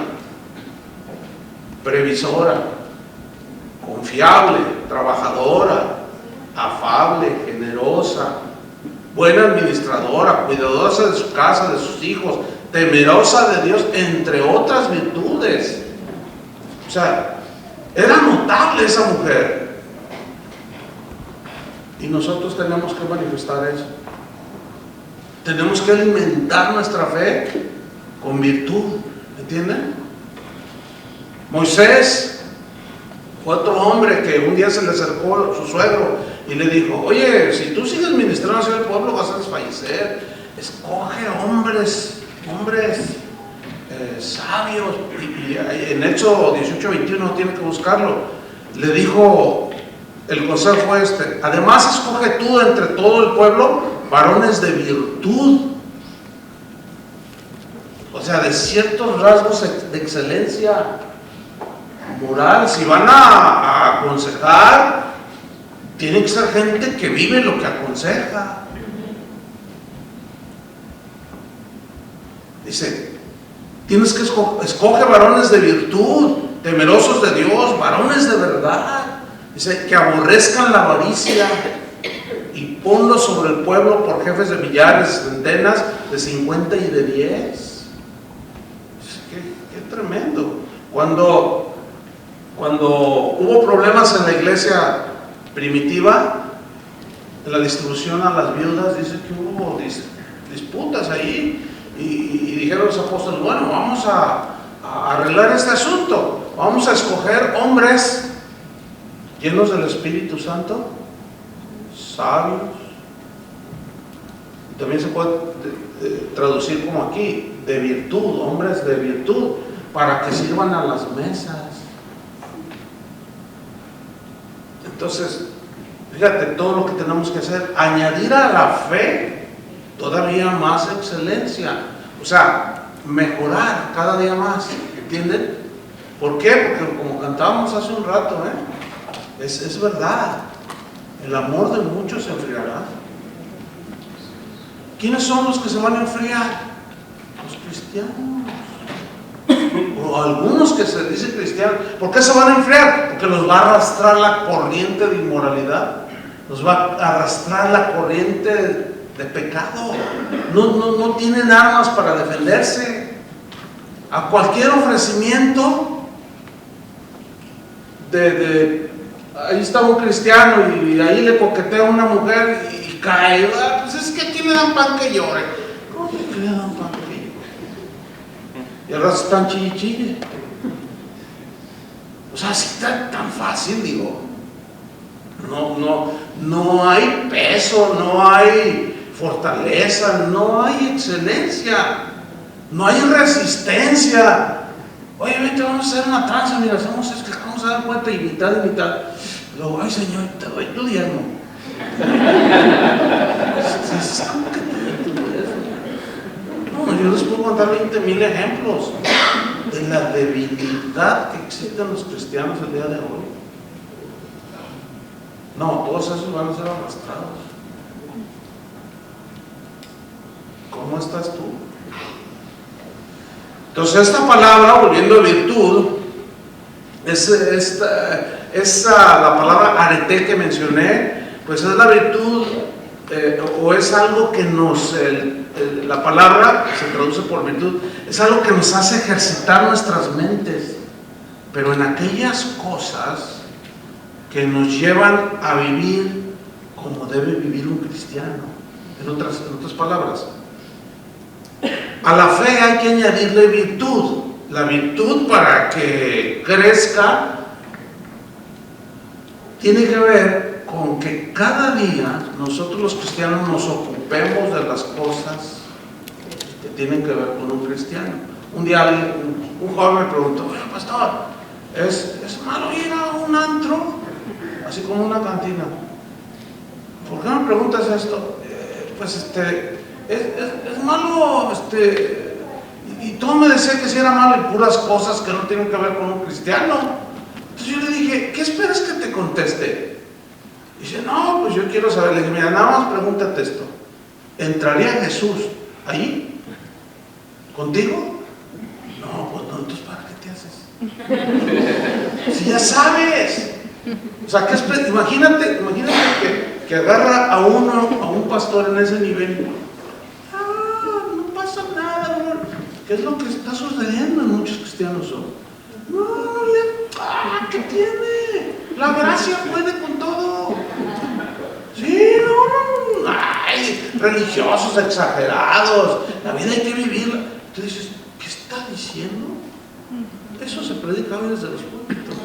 previsora, confiable, trabajadora, afable, generosa, buena administradora, cuidadosa de su casa, de sus hijos, temerosa de Dios, entre otras virtudes. O sea, era notable esa mujer. Y nosotros tenemos que manifestar eso. Tenemos que alimentar nuestra fe con virtud, ¿entienden? Moisés fue otro hombre que un día se le acercó su suegro y le dijo: oye, si tú sigues ministrando hacia el pueblo vas a desfallecer. Escoge hombres sabios. Y en Éxodo 18:21 tiene que buscarlo. Le dijo, el consejo fue este: además escoge tú entre todo el pueblo varones de virtud, o sea, de ciertos rasgos de excelencia moral. Si van a aconsejar, tiene que ser gente que vive lo que aconseja. Dice, tienes que escoge varones de virtud, temerosos de Dios, varones de verdad. Dice, que aborrezcan la avaricia, y ponlos sobre el pueblo por jefes de millares, centenas, de 50 y de 10. Qué tremendo. Cuando hubo problemas en la iglesia primitiva, en la distribución a las viudas, dice que hubo disputas ahí, y dijeron los apóstoles: bueno, vamos a arreglar este asunto, vamos a escoger hombres llenos del Espíritu Santo, sabios. También se puede traducir como aquí, de virtud, hombres de virtud, para que sirvan a las mesas. Entonces, fíjate todo lo que tenemos que hacer: añadir a la fe todavía más excelencia, o sea, mejorar cada día más, ¿entienden? ¿Por qué? Porque como cantábamos hace un rato, es verdad, el amor de muchos se enfriará. ¿Quiénes son los que se van a enfriar? Los cristianos, o algunos que se dicen cristianos. ¿Por qué se van a enfriar? Porque los va a arrastrar la corriente de inmoralidad, los va a arrastrar la corriente de pecado. No tienen armas para defenderse. A cualquier ofrecimiento ahí está un cristiano y ahí le coquetea a una mujer y cae. Pues es que aquí me dan pan que llore. ¿Cómo que le dan pan que llore? Y ahora están chille. O sea, así tan fácil, digo. No hay peso, no hay fortaleza, no hay excelencia, no hay resistencia. Oye, vente, vamos a hacer una tranza, mira, hacemos esto, vamos a dar cuenta y mitad y mitad. Luego, ay, Señor, te doy tu diezmo. ¿Cómo que te doy tu diezmo? No, yo les puedo contar 20,000 ejemplos de la debilidad que existe en los cristianos el día de hoy. No, todos esos van a ser arrastrados. ¿Cómo estás tú? Entonces, esta palabra, volviendo a virtud, la palabra arete que mencioné, pues es la virtud, o es algo que la palabra se traduce por virtud, es algo que nos hace ejercitar nuestras mentes, pero en aquellas cosas que nos llevan a vivir como debe vivir un cristiano. En otras palabras, a la fe hay que añadirle virtud. La virtud, para que crezca, tiene que ver con que cada día nosotros los cristianos nos ocupemos de las cosas que tienen que ver con un cristiano. Un día un joven me preguntó: oye, pastor, ¿es malo ir a un antro? Así como una cantina. ¿Por qué me preguntas esto? Es malo, y todo me decía que si era malo y puras cosas que no tienen que ver con un cristiano. Entonces yo le dije: ¿qué esperas que te conteste? Y dice: no, pues yo quiero saber. Le dije: mira, nada más pregúntate esto: ¿entraría Jesús ahí? ¿Contigo? No, pues no, entonces ¿para qué te haces? Si ya sabes. O sea, imagínate que agarra a un pastor en ese nivel. No pasa nada, no. ¿Qué es lo que está sucediendo en muchos cristianos hoy? ¿Qué tiene? La gracia puede con todo. Sí, no. Ay, religiosos exagerados. La vida hay que vivirla. Tú dices, ¿qué está diciendo? Eso se predica hoy desde los púlpitos.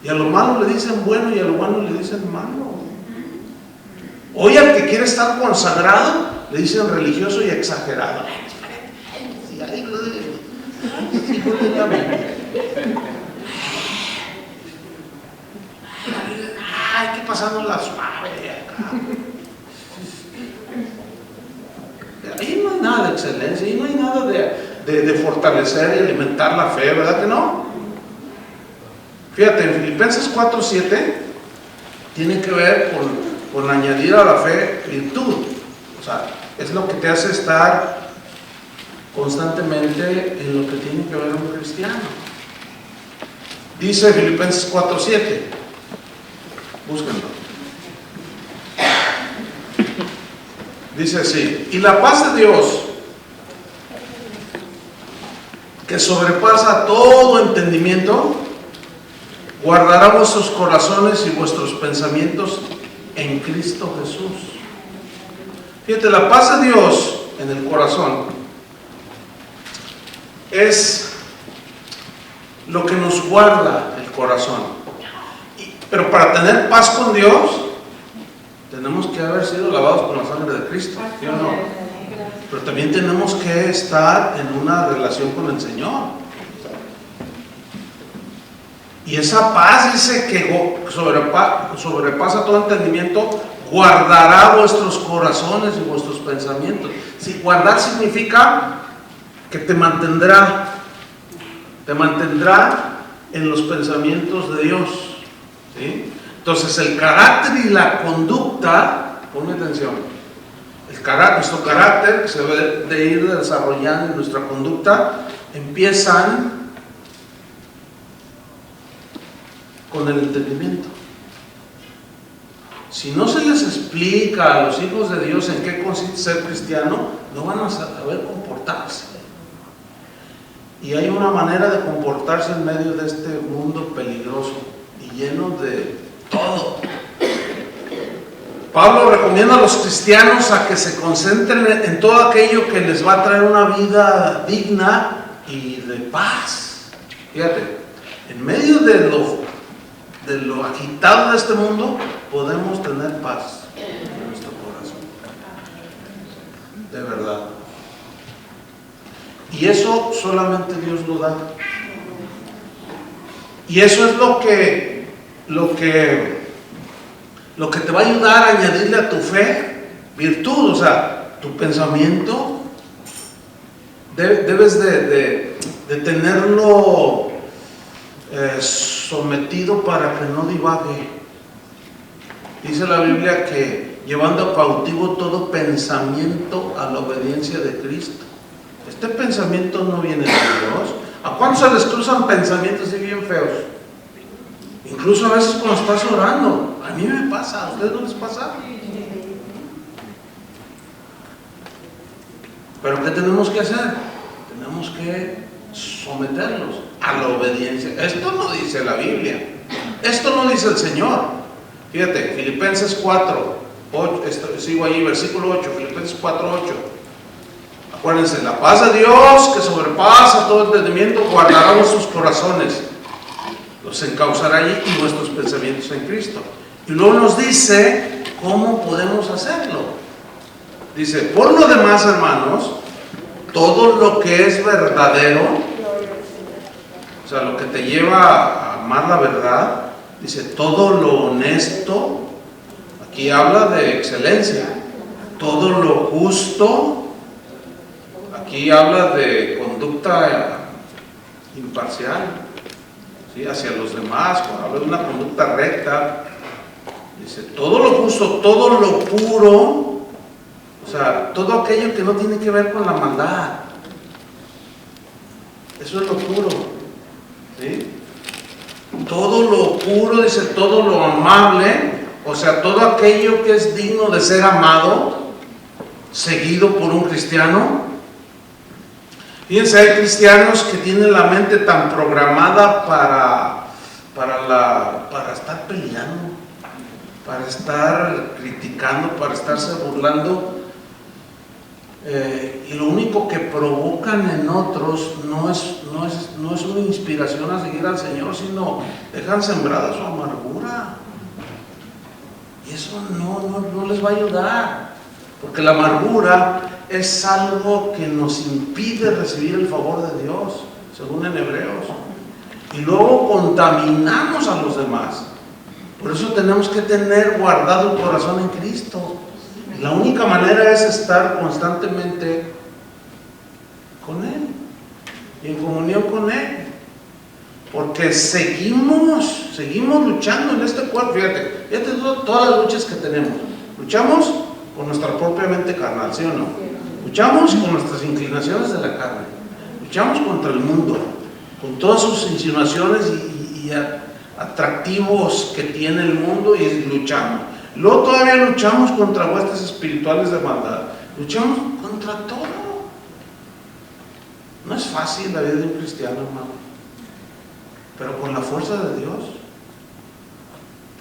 Y a lo malo le dicen bueno y a lo bueno le dicen malo. Hoy al que quiere estar consagrado le dicen religioso y exagerado. Ay, que pasando la suave acá. Ahí no hay nada de excelencia, ahí no hay nada de fortalecer y alimentar la fe, ¿verdad que no? Fíjate, en Filipenses 4:7 tiene que ver con añadir a la fe virtud. O sea, es lo que te hace estar constantemente en lo que tiene que ver un cristiano. Dice Filipenses 4:7, búsquenlo. Dice así: y la paz de Dios, que sobrepasa todo entendimiento, guardará vuestros corazones y vuestros pensamientos en Cristo Jesús. Fíjate, la paz de Dios en el corazón es lo que nos guarda el corazón. Pero para tener paz con Dios, tenemos que haber sido lavados con la sangre de Cristo, ¿sí o no? Pero también tenemos que estar en una relación con el Señor. Y esa paz, dice, que sobrepasa todo entendimiento, guardará vuestros corazones y vuestros pensamientos. Si guardar significa que te mantendrá en los pensamientos de Dios, ¿sí? Entonces el carácter y la conducta, ponme atención, nuestro carácter, que se debe de ir desarrollando en nuestra conducta, empiezan con el entendimiento. Si no se les explica a los hijos de Dios en qué consiste ser cristiano, no van a saber comportarse. Y hay una manera de comportarse en medio de este mundo peligroso y lleno de todo. Pablo recomienda a los cristianos a que se concentren en todo aquello que les va a traer una vida digna y de paz. Fíjate, en medio de lo agitado de este mundo, podemos tener paz en nuestro corazón. De verdad. Y eso solamente Dios lo da. Y eso es lo que te va a ayudar a añadirle a tu fe virtud. O sea, tu pensamiento debes de tenerlo sometido para que no divague. Dice la Biblia que llevando cautivo todo pensamiento a la obediencia de Cristo. Este pensamiento no viene de Dios. ¿A cuántos se les cruzan pensamientos así bien feos? Incluso a veces cuando estás orando. A mí me pasa, ¿a ustedes no les pasa? Pero ¿qué tenemos que hacer? Tenemos que someterlos a la obediencia. Esto no dice la Biblia, esto no dice el Señor. Fíjate, Filipenses 4:8, sigo ahí, versículo 8, Filipenses 4:8. Acuérdense, la paz de Dios que sobrepasa todo entendimiento guardará vuestros corazones, los encauzará allí y vuestros pensamientos en Cristo. Y luego nos dice cómo podemos hacerlo. Dice: por lo demás, hermanos, todo lo que es verdadero, o sea, lo que te lleva a amar la verdad, dice, todo lo honesto, aquí habla de excelencia, todo lo justo, aquí habla de conducta imparcial, ¿sí? Hacia los demás, cuando habla de una conducta recta, dice, todo lo justo, todo lo puro, o sea, todo aquello que no tiene que ver con la maldad. Eso es lo puro, ¿sí? Todo lo puro, dice, todo lo amable, o sea, todo aquello que es digno de ser amado, seguido por un cristiano. Fíjense, hay cristianos que tienen la mente tan programada para estar peleando, para estar criticando, para estarse burlando, y lo único que provocan en otros no es una inspiración a seguir al Señor, sino dejan sembrada su amargura, y eso no les va a ayudar, porque la amargura es algo que nos impide recibir el favor de Dios, según en Hebreos, y luego contaminamos a los demás. Por eso tenemos que tener guardado el corazón en Cristo. La única manera es estar constantemente con Él y en comunión con Él, porque seguimos luchando en este cuerpo. Fíjate todas las luchas que tenemos. Luchamos con nuestra propia mente carnal, ¿sí o no? Luchamos con nuestras inclinaciones de la carne, luchamos contra el mundo, con todas sus insinuaciones y atractivos que tiene el mundo, y luchamos. Luego todavía luchamos contra huestes espirituales de maldad, luchamos contra todo. No es fácil la vida de un cristiano, hermano, pero con la fuerza de Dios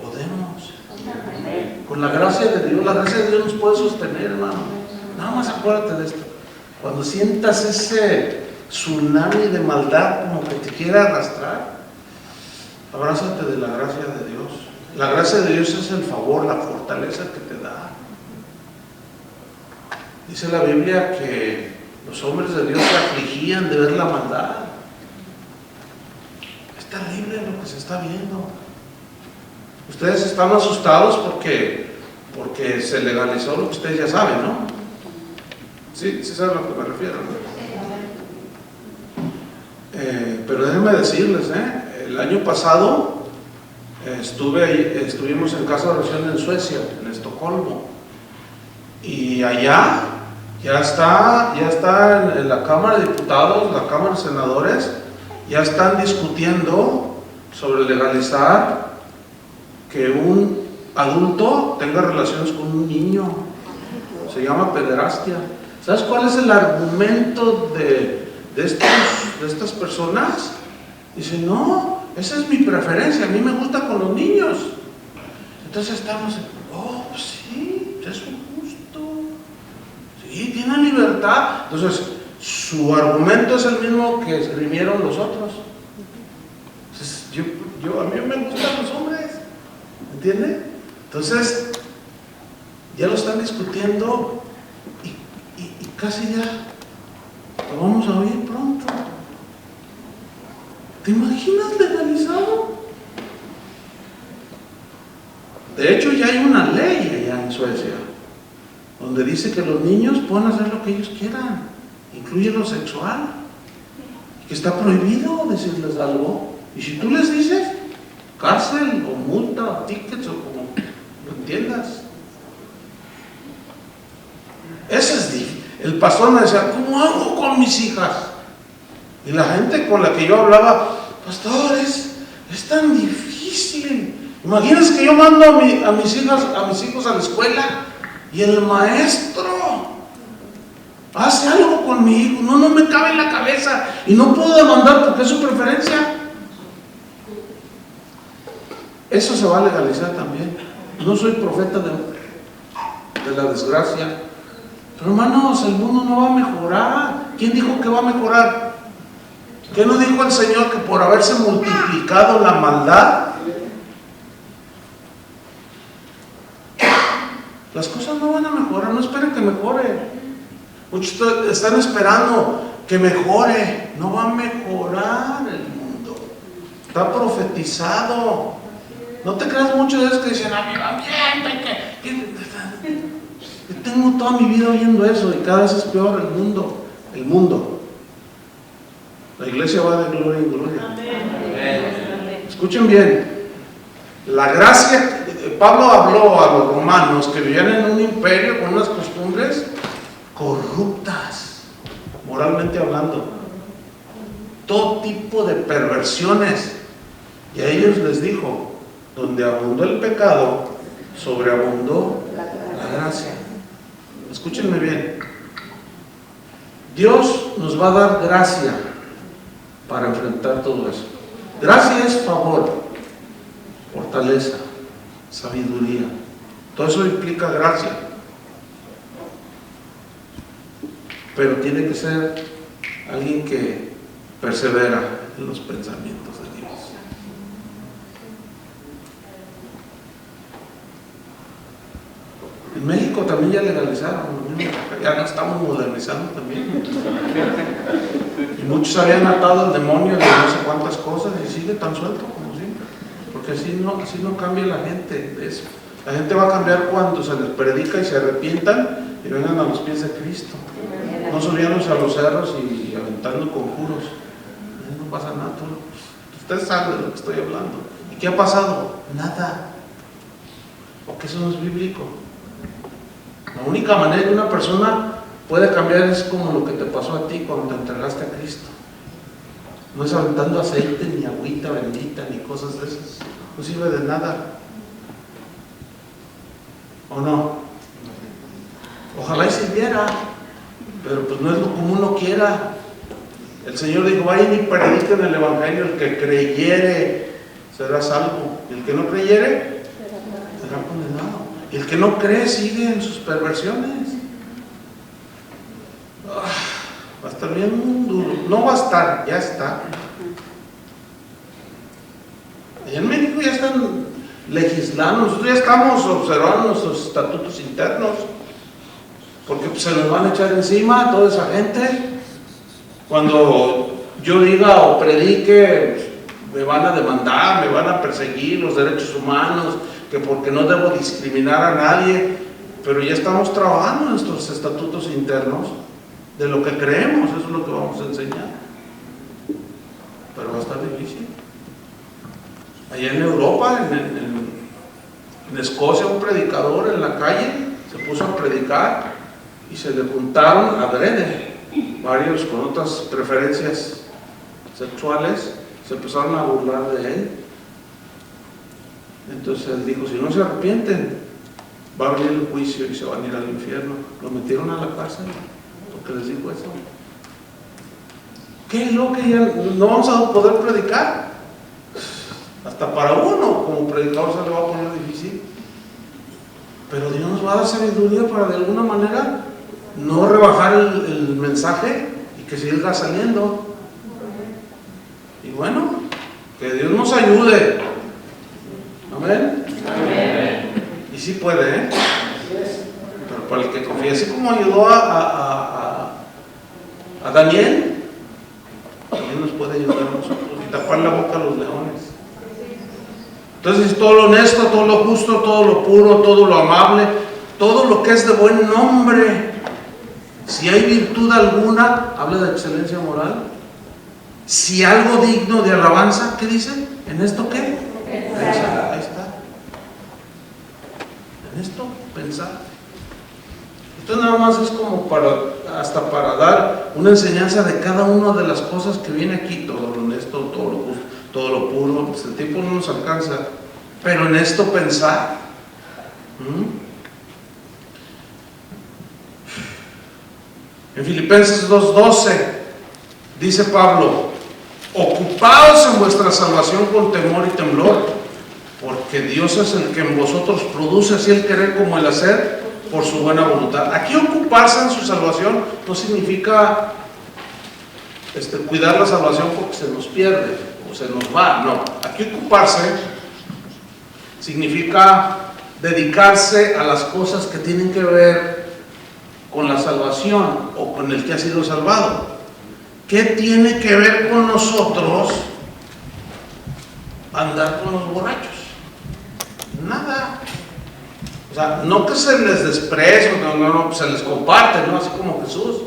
podemos. Con la gracia de Dios, la gracia de Dios nos puede sostener, hermano. Nada más acuérdate de esto. Cuando sientas ese tsunami de maldad como que te quiere arrastrar, abrázate de la gracia de Dios. La gracia de Dios es el favor, la fortaleza que te da. Dice la Biblia que los hombres de Dios se afligían de ver la maldad. Es terrible lo que se está viendo. Ustedes están asustados porque se legalizó lo que ustedes ya saben, ¿no? Sí saben a lo que me refiero, ¿no? Pero déjenme decirles, el año pasado estuvimos en casa de oración en Suecia, en Estocolmo, y allá ya está en la Cámara de Diputados, la Cámara de Senadores, ya están discutiendo sobre legalizar que un adulto tenga relaciones con un niño. Se llama pederastia. ¿Sabes cuál es el argumento de estas personas? Dicen, no, esa es mi preferencia, a mí me gusta con los niños. Entonces estamos, pues sí, es justo, sí, tienen libertad. Entonces su argumento es el mismo que esgrimieron los otros. Entonces, a mí me gustan los hombres, ¿entiende? Entonces ya lo están discutiendo y casi ya lo vamos a oír pronto. ¿Te imaginas legalizado? De hecho, ya hay una ley allá en Suecia donde dice que los niños pueden hacer lo que ellos quieran, incluye lo sexual, y que está prohibido decirles algo. Y si tú les dices, cárcel o multa o tickets o como lo entiendas. Eso es difícil. El pastor me decía, ¿cómo hago con mis hijas? Y la gente con la que yo hablaba, pastor, es tan difícil. Imagínense que yo mando a mis hijos a la escuela y el maestro hace algo con mi hijo. No me cabe en la cabeza y no puedo demandar porque es su preferencia. Eso se va a legalizar también. No soy profeta de la desgracia, pero hermanos, el mundo no va a mejorar. ¿Quién dijo que va a mejorar? ¿Qué no dijo el Señor que por haberse multiplicado la maldad, las cosas no van a mejorar? No esperen que mejore. Muchos están esperando que mejore. No va a mejorar el mundo. Está profetizado. No te creas mucho de eso que dicen, a mí va bien. Yo tengo toda mi vida oyendo eso y cada vez es peor el mundo. La iglesia va de gloria en gloria. Amén. Escuchen bien. La gracia, Pablo habló a los romanos que vivían en un imperio con unas costumbres corruptas, moralmente hablando, todo tipo de perversiones. Y a ellos les dijo, donde abundó el pecado, sobreabundó la gracia. Escúchenme bien, Dios nos va a dar gracia para enfrentar todo eso. Gracia es favor, fortaleza, sabiduría. Todo eso implica gracia. Pero tiene que ser alguien que persevera en los pensamientos de Dios. En México también ya legalizaron, ya nos estamos modernizando también. Y muchos habían atado al demonio de no sé cuántas cosas y sigue tan suelto como siempre. Porque así no cambia la gente de eso. La gente va a cambiar cuando se les predica y se arrepientan y vengan a los pies de Cristo. No subiéndose a los cerros y aventando conjuros. No pasa nada. Usted sabe de lo que estoy hablando. ¿Y qué ha pasado? Nada. Porque eso no es bíblico. La única manera que una persona puede cambiar es como lo que te pasó a ti cuando te entregaste a Cristo. No es aventando aceite, ni agüita bendita, ni cosas de esas. No sirve de nada. ¿O no? Ojalá y sirviera, pero pues no es lo como uno quiera. El Señor dijo, vayan y prediquen el Evangelio, el que creyere será salvo, y el que no creyere será condenado. Y el que no cree sigue en sus perversiones. Va a estar bien duro. No va a estar, ya está. Allá en México ya están legislando, nosotros ya estamos observando nuestros estatutos internos, porque pues, se nos van a echar encima a toda esa gente. Cuando yo diga o predique, me van a demandar, me van a perseguir los derechos humanos, que porque no debo discriminar a nadie, pero ya estamos trabajando en nuestros estatutos internos de lo que creemos, eso es lo que vamos a enseñar. Pero va a estar difícil. Allá en Europa, en Escocia, un predicador en la calle se puso a predicar y se le juntaron adrede varios con otras preferencias sexuales, se empezaron a burlar de él. Entonces él dijo, si no se arrepienten, va a venir el juicio y se van a ir al infierno. Lo metieron a la cárcel porque les dijo eso. ¿Qué es lo que ya no vamos a poder predicar? Hasta para uno como predicador se le va a poner difícil. Pero Dios nos va a dar sabiduría para de alguna manera no rebajar el mensaje y que siga saliendo. Y bueno, que Dios nos ayude. Amén. Amén. Y sí puede, ¿eh? Pero para el que confía, así como ayudó a Daniel, también nos puede ayudar a nosotros y tapar la boca a los leones. Entonces, todo lo honesto, todo lo justo, todo lo puro, todo lo amable, todo lo que es de buen nombre, si hay virtud alguna, habla de excelencia moral. Si algo digno de alabanza, ¿qué dice? ¿En esto qué? Pensar. Ahí está. En esto, pensar. Esto nada más es como hasta para dar una enseñanza de cada una de las cosas que viene aquí, todo lo honesto, todo lo justo, todo lo puro. Pues el tiempo no nos alcanza, pero en esto pensar. En Filipenses 2:12 dice Pablo, ocupaos en vuestra salvación con temor y temblor, porque Dios es el que en vosotros produce así el querer como el hacer por su buena voluntad. Aquí ocuparse en su salvación no significa cuidar la salvación porque se nos pierde o se nos va, no. Aquí ocuparse significa dedicarse a las cosas que tienen que ver con la salvación o con el que ha sido salvado. ¿Qué tiene que ver con nosotros andar con los borrachos? Nada. O sea, no que se les desprecie, no, se les comparte, ¿no? Así como Jesús.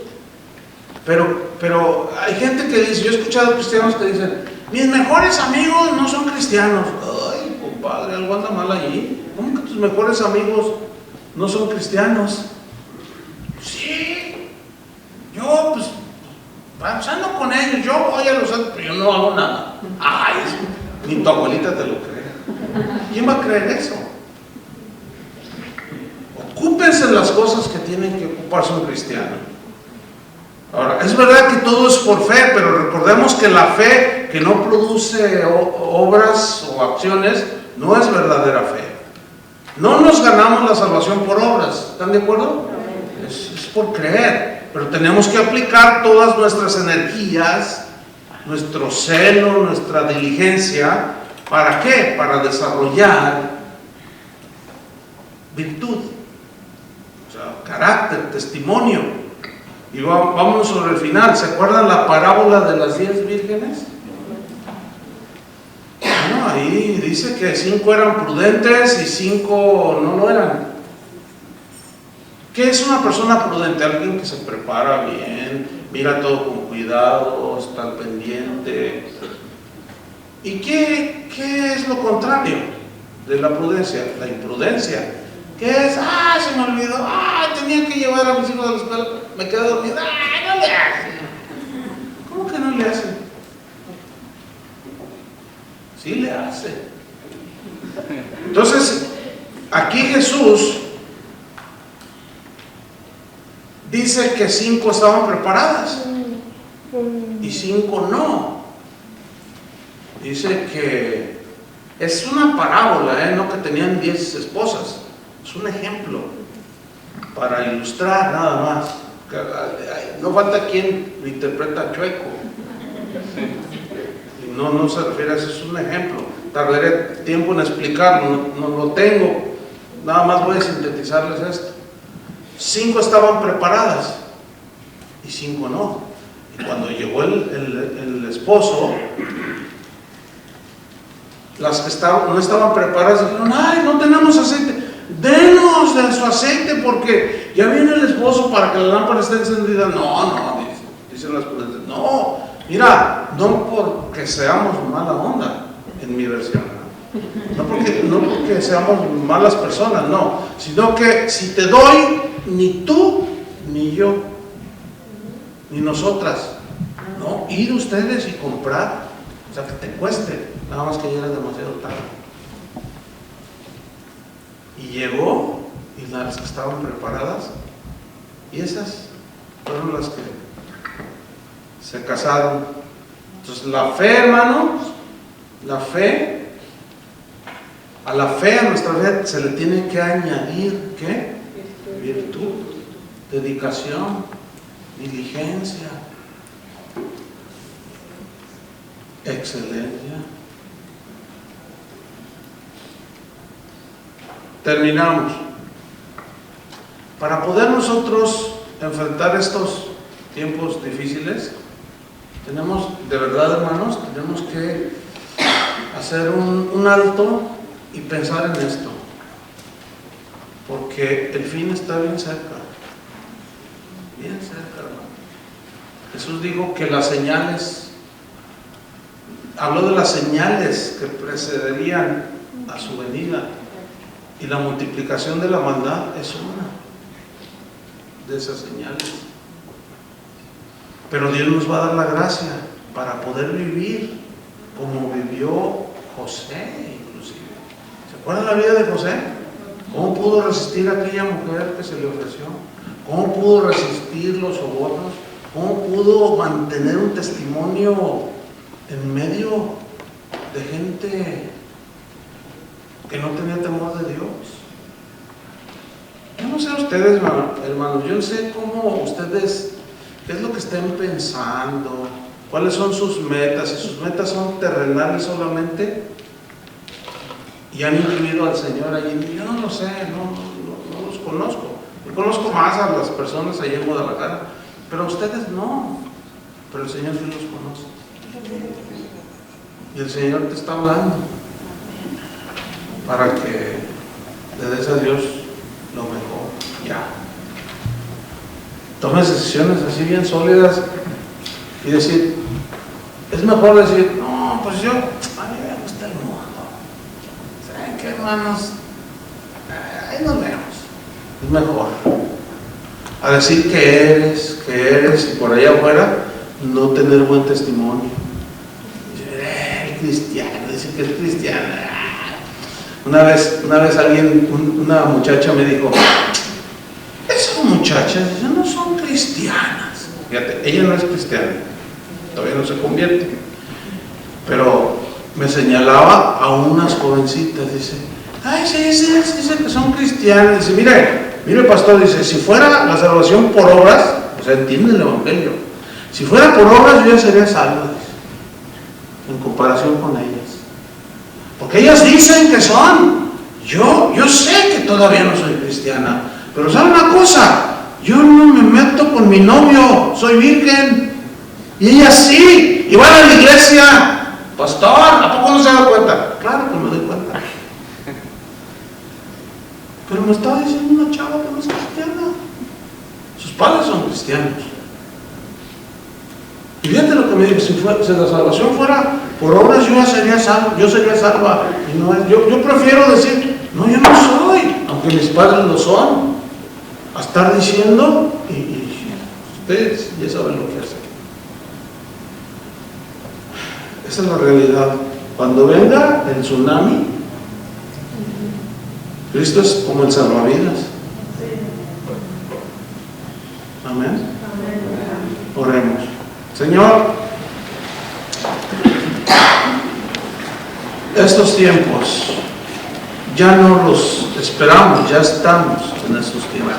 Pero hay gente que dice, yo he escuchado cristianos que dicen, mis mejores amigos no son cristianos. Ay, compadre, algo anda mal allí. ¿Cómo que tus mejores amigos no son cristianos? Sí. yo pues ando con ellos, yo voy a los santos, pero yo no hago nada. Ay, ni tu abuelita te lo cree. ¿Quién va a creer eso? Ocúpense en las cosas que tienen que ocuparse un cristiano. Ahora, es verdad que todo es por fe, pero recordemos que la fe que no produce obras o acciones no es verdadera fe. No nos ganamos la salvación por obras, ¿están de acuerdo? Es por creer, pero tenemos que aplicar todas nuestras energías, nuestro celo, nuestra diligencia. ¿Para qué? Para desarrollar virtud, o sea, carácter, testimonio. Y vamos sobre el final. ¿Se acuerdan la parábola de las 10 vírgenes? Bueno, ahí dice que 5 eran prudentes y 5 no lo eran. ¿Qué es una persona prudente? Alguien que se prepara bien, mira todo con cuidado, está al pendiente. ¿Y qué es lo contrario de la prudencia? La imprudencia. ¿Qué es? Se me olvidó. Tenía que llevar a mis hijos a la escuela. Me quedé dormido. No le hacen. ¿Cómo que no le hacen? Sí le hace. Entonces, aquí Jesús dice que 5 estaban preparadas y 5 no. Dice que es una parábola, no que tenían 10 esposas. Es un ejemplo para ilustrar nada más. No falta quien lo interpreta chueco. No se refiere a eso, es un ejemplo. Tardaré tiempo en explicarlo, no lo tengo. Nada más voy a sintetizarles esto. 5 estaban preparadas y 5 no. Y cuando llegó el esposo, las que no estaban preparadas dijeron: ay, no tenemos aceite, denos de su aceite porque ya viene el esposo para que la lámpara esté encendida. No, dicen las prudentes, no, mira, no porque seamos mala onda, en mi versión, no porque seamos malas personas, no, sino que si te doy, ni tú, ni yo, ni nosotras, no, ir ustedes y comprar, o sea, que te cueste, nada más que ya era demasiado tarde. Y llegó, y las que estaban preparadas, y esas fueron las que se casaron. Entonces la fe, hermanos, la fe, a nuestra fe se le tiene que añadir, ¿qué? Virtud, dedicación, diligencia, excelencia. Terminamos. Para poder nosotros enfrentar estos tiempos difíciles, tenemos, de verdad, hermanos, tenemos que hacer un alto y pensar en esto, porque el fin está bien cerca, hermano. Jesús dijo que las señales, habló de las señales que precederían a su venida, y la multiplicación de la maldad es una de esas señales. Pero Dios nos va a dar la gracia para poder vivir como vivió José, inclusive. ¿Se acuerdan la vida de José? ¿Cómo pudo resistir a aquella mujer que se le ofreció? ¿Cómo pudo resistir los sobornos? ¿Cómo pudo mantener un testimonio en medio de gente que no tenía temor de Dios? Yo no sé ustedes, hermanos, yo no sé cómo ustedes, qué es lo que estén pensando, cuáles son sus metas, si sus metas son terrenales solamente y han incluido al Señor allí. Yo no lo sé, no los conozco. Yo conozco más a las personas allí en Guadalajara, pero ustedes no, pero el Señor sí los conoce. Y el Señor te está hablando para que le des a Dios lo mejor, ya. Tomes decisiones así bien sólidas y decir, es mejor decir, no, pues yo, a mí me gusta el mundo. ¿Saben qué, hermanos? Ahí nos vemos. Es mejor a decir que eres, que eres y por allá afuera no tener buen testimonio. El cristiano, dice que es cristiana. Una vez una muchacha me dijo, esas muchachas ya no son cristianas. Fíjate, ella no es cristiana, todavía no se convierte, pero me señalaba a unas jovencitas, dice, ay, sí, dice que son cristianas. Dice, mire pastor, dice, si fuera la salvación por obras, o sea, entiende el evangelio, si fuera por obras yo ya sería salva, dice, en comparación con ellas. Porque ellas dicen que son. Yo sé que todavía no soy cristiana, pero ¿sabe una cosa? Yo no me meto con mi novio, soy virgen. Y ella sí, y van a la iglesia. Pastor, ¿a poco no se da cuenta? Claro que me doy cuenta. Pero me estaba diciendo una chava que no es cristiana. Sus padres son cristianos. Y fíjate lo que me dijo, si la salvación fuera por obras yo ya sería salvo, yo sería salva. Y no, yo prefiero decir, no, yo no soy, aunque mis padres lo son, a estar diciendo, y ustedes ya saben lo que hacen. Esa es la realidad. Cuando venga el tsunami, Cristo es como el salvavidas. Amén. Oremos. Señor, estos tiempos ya no los esperamos, ya estamos en estos tiempos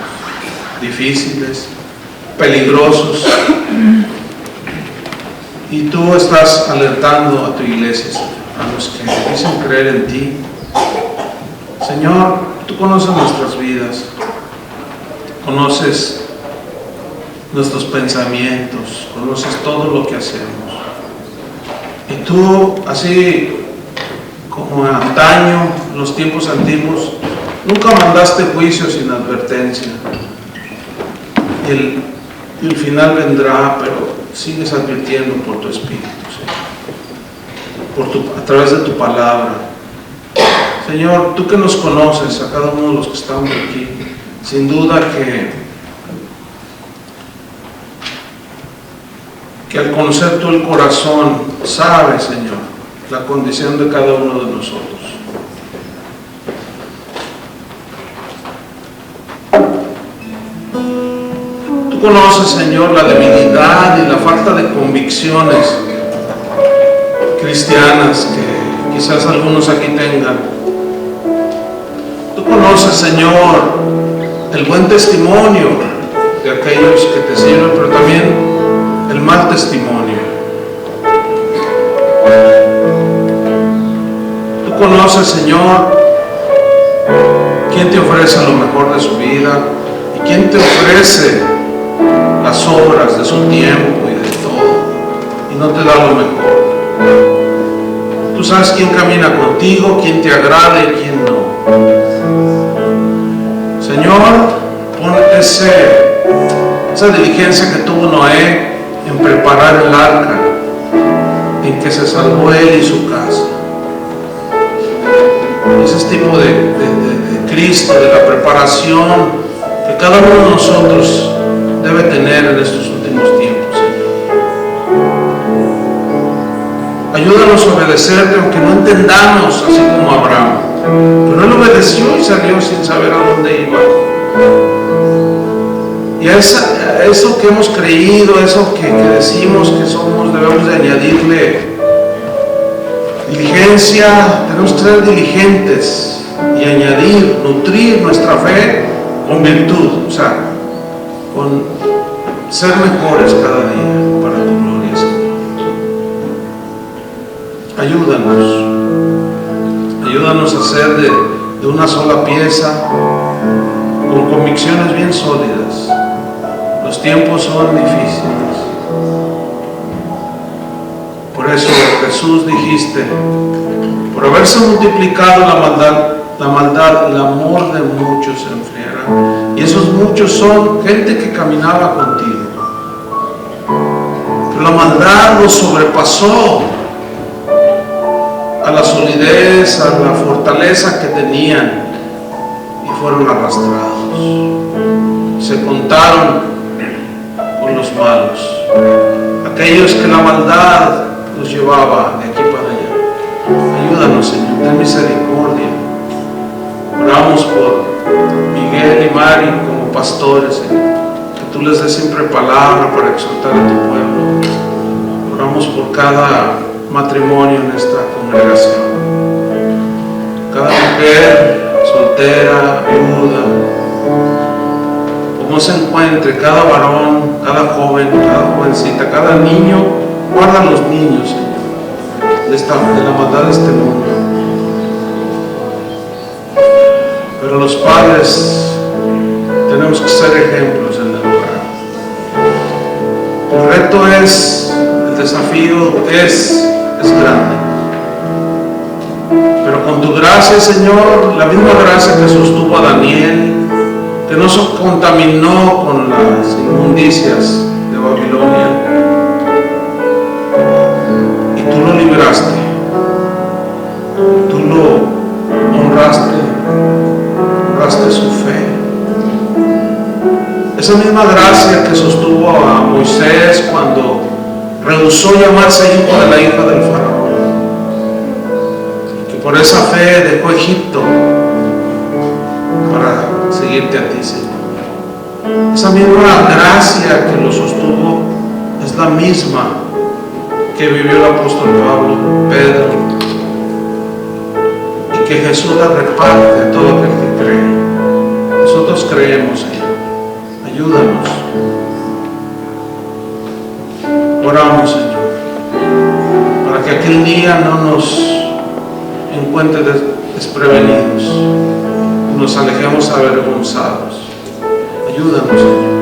difíciles, peligrosos, y tú estás alertando a tu iglesia, Señor, a los que dicen creer en ti. Señor, tú conoces nuestras vidas, conoces nuestros pensamientos, conoces todo lo que hacemos, y tú, así como antaño, en los tiempos antiguos, nunca mandaste juicio sin advertencia. El final vendrá, pero sigues advirtiendo por tu Espíritu, Señor, a través de tu palabra. Señor, tú que nos conoces a cada uno de los que estamos aquí, sin duda que al conocer tú el corazón, sabes, Señor, la condición de cada uno de nosotros. Tú conoces, Señor, la debilidad y la falta de convicciones cristianas que quizás algunos aquí tengan. Tú conoces, Señor, el buen testimonio de aquellos que te sirven, pero también el mal testimonio. Tú conoces, Señor, quién te ofrece lo mejor de su vida y quién te ofrece las obras de su tiempo y de todo, y no te da lo mejor. Tú sabes quién camina contigo, quién te agrada y quién no. Señor, pon esa diligencia que tuvo Noé en preparar el arca, en que se salvó él y su casa. Ese tipo de Cristo, de la preparación que cada uno de nosotros debe tener en estos últimos tiempos, Señor. Ayúdanos a obedecerte aunque no entendamos, así como Abraham. Pero él obedeció y salió sin saber a dónde iba. Y a eso que hemos creído, eso que decimos que somos, debemos de añadirle diligencia. Tenemos que ser diligentes y añadir, nutrir nuestra fe con virtud, o sea, con ser mejores cada día para tu gloria, Señor. Ayúdanos a ser de una sola pieza, con convicciones bien sólidas. Los tiempos son difíciles. Por eso, Jesús, dijiste, por haberse multiplicado la maldad, el amor de muchos se enfriará. Y esos muchos son gente que caminaba contigo. Pero la maldad los sobrepasó a la solidez, a la fortaleza que tenían, y fueron arrastrados. Se contaron con los malos, aquellos que la maldad los llevaba de aquí para allá. Ayúdanos, Señor, ten misericordia. Oramos por Miguel y Mari como pastores, Señor, que tú les des siempre palabra para exhortar a tu pueblo. Oramos por cada matrimonio en esta congregación, cada mujer soltera, viuda, como se encuentre, cada varón, cada joven, cada jovencita, cada niño. Guarda a los niños, Señor, de la maldad de este mundo. Pero los padres tenemos que ser ejemplos en el hogar. El reto es, el desafío es grande. Pero con tu gracia, Señor, la misma gracia que sostuvo a Daniel, que no se contaminó con las inmundicias de Babilonia, y tú lo libraste, tú lo honraste su fe. Esa misma gracia que sostuvo a Moisés cuando rehusó llamarse hijo de la hija del faraón, que por esa fe dejó Egipto para seguirte a ti, Señor. Esa misma gracia que lo sostuvo es la misma que vivió el apóstol Pablo, Pedro, y que Jesús la reparte a todo aquel que cree. Nosotros creemos, Señor. Ayúdanos. Oramos, Señor, para que aquel día no nos encuentre desprevenidos, nos alejemos avergonzados. Ayúdanos, Señor.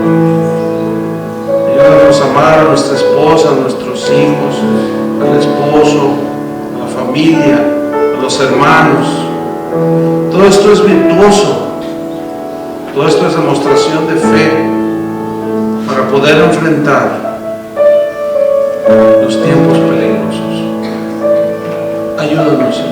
Ayúdanos a amar a nuestra esposa, a nuestros hijos, al esposo, a la familia, a los hermanos. Todo esto es virtuoso. Todo esto es demostración de fe para poder enfrentar los tiempos peligrosos. Ayúdanos,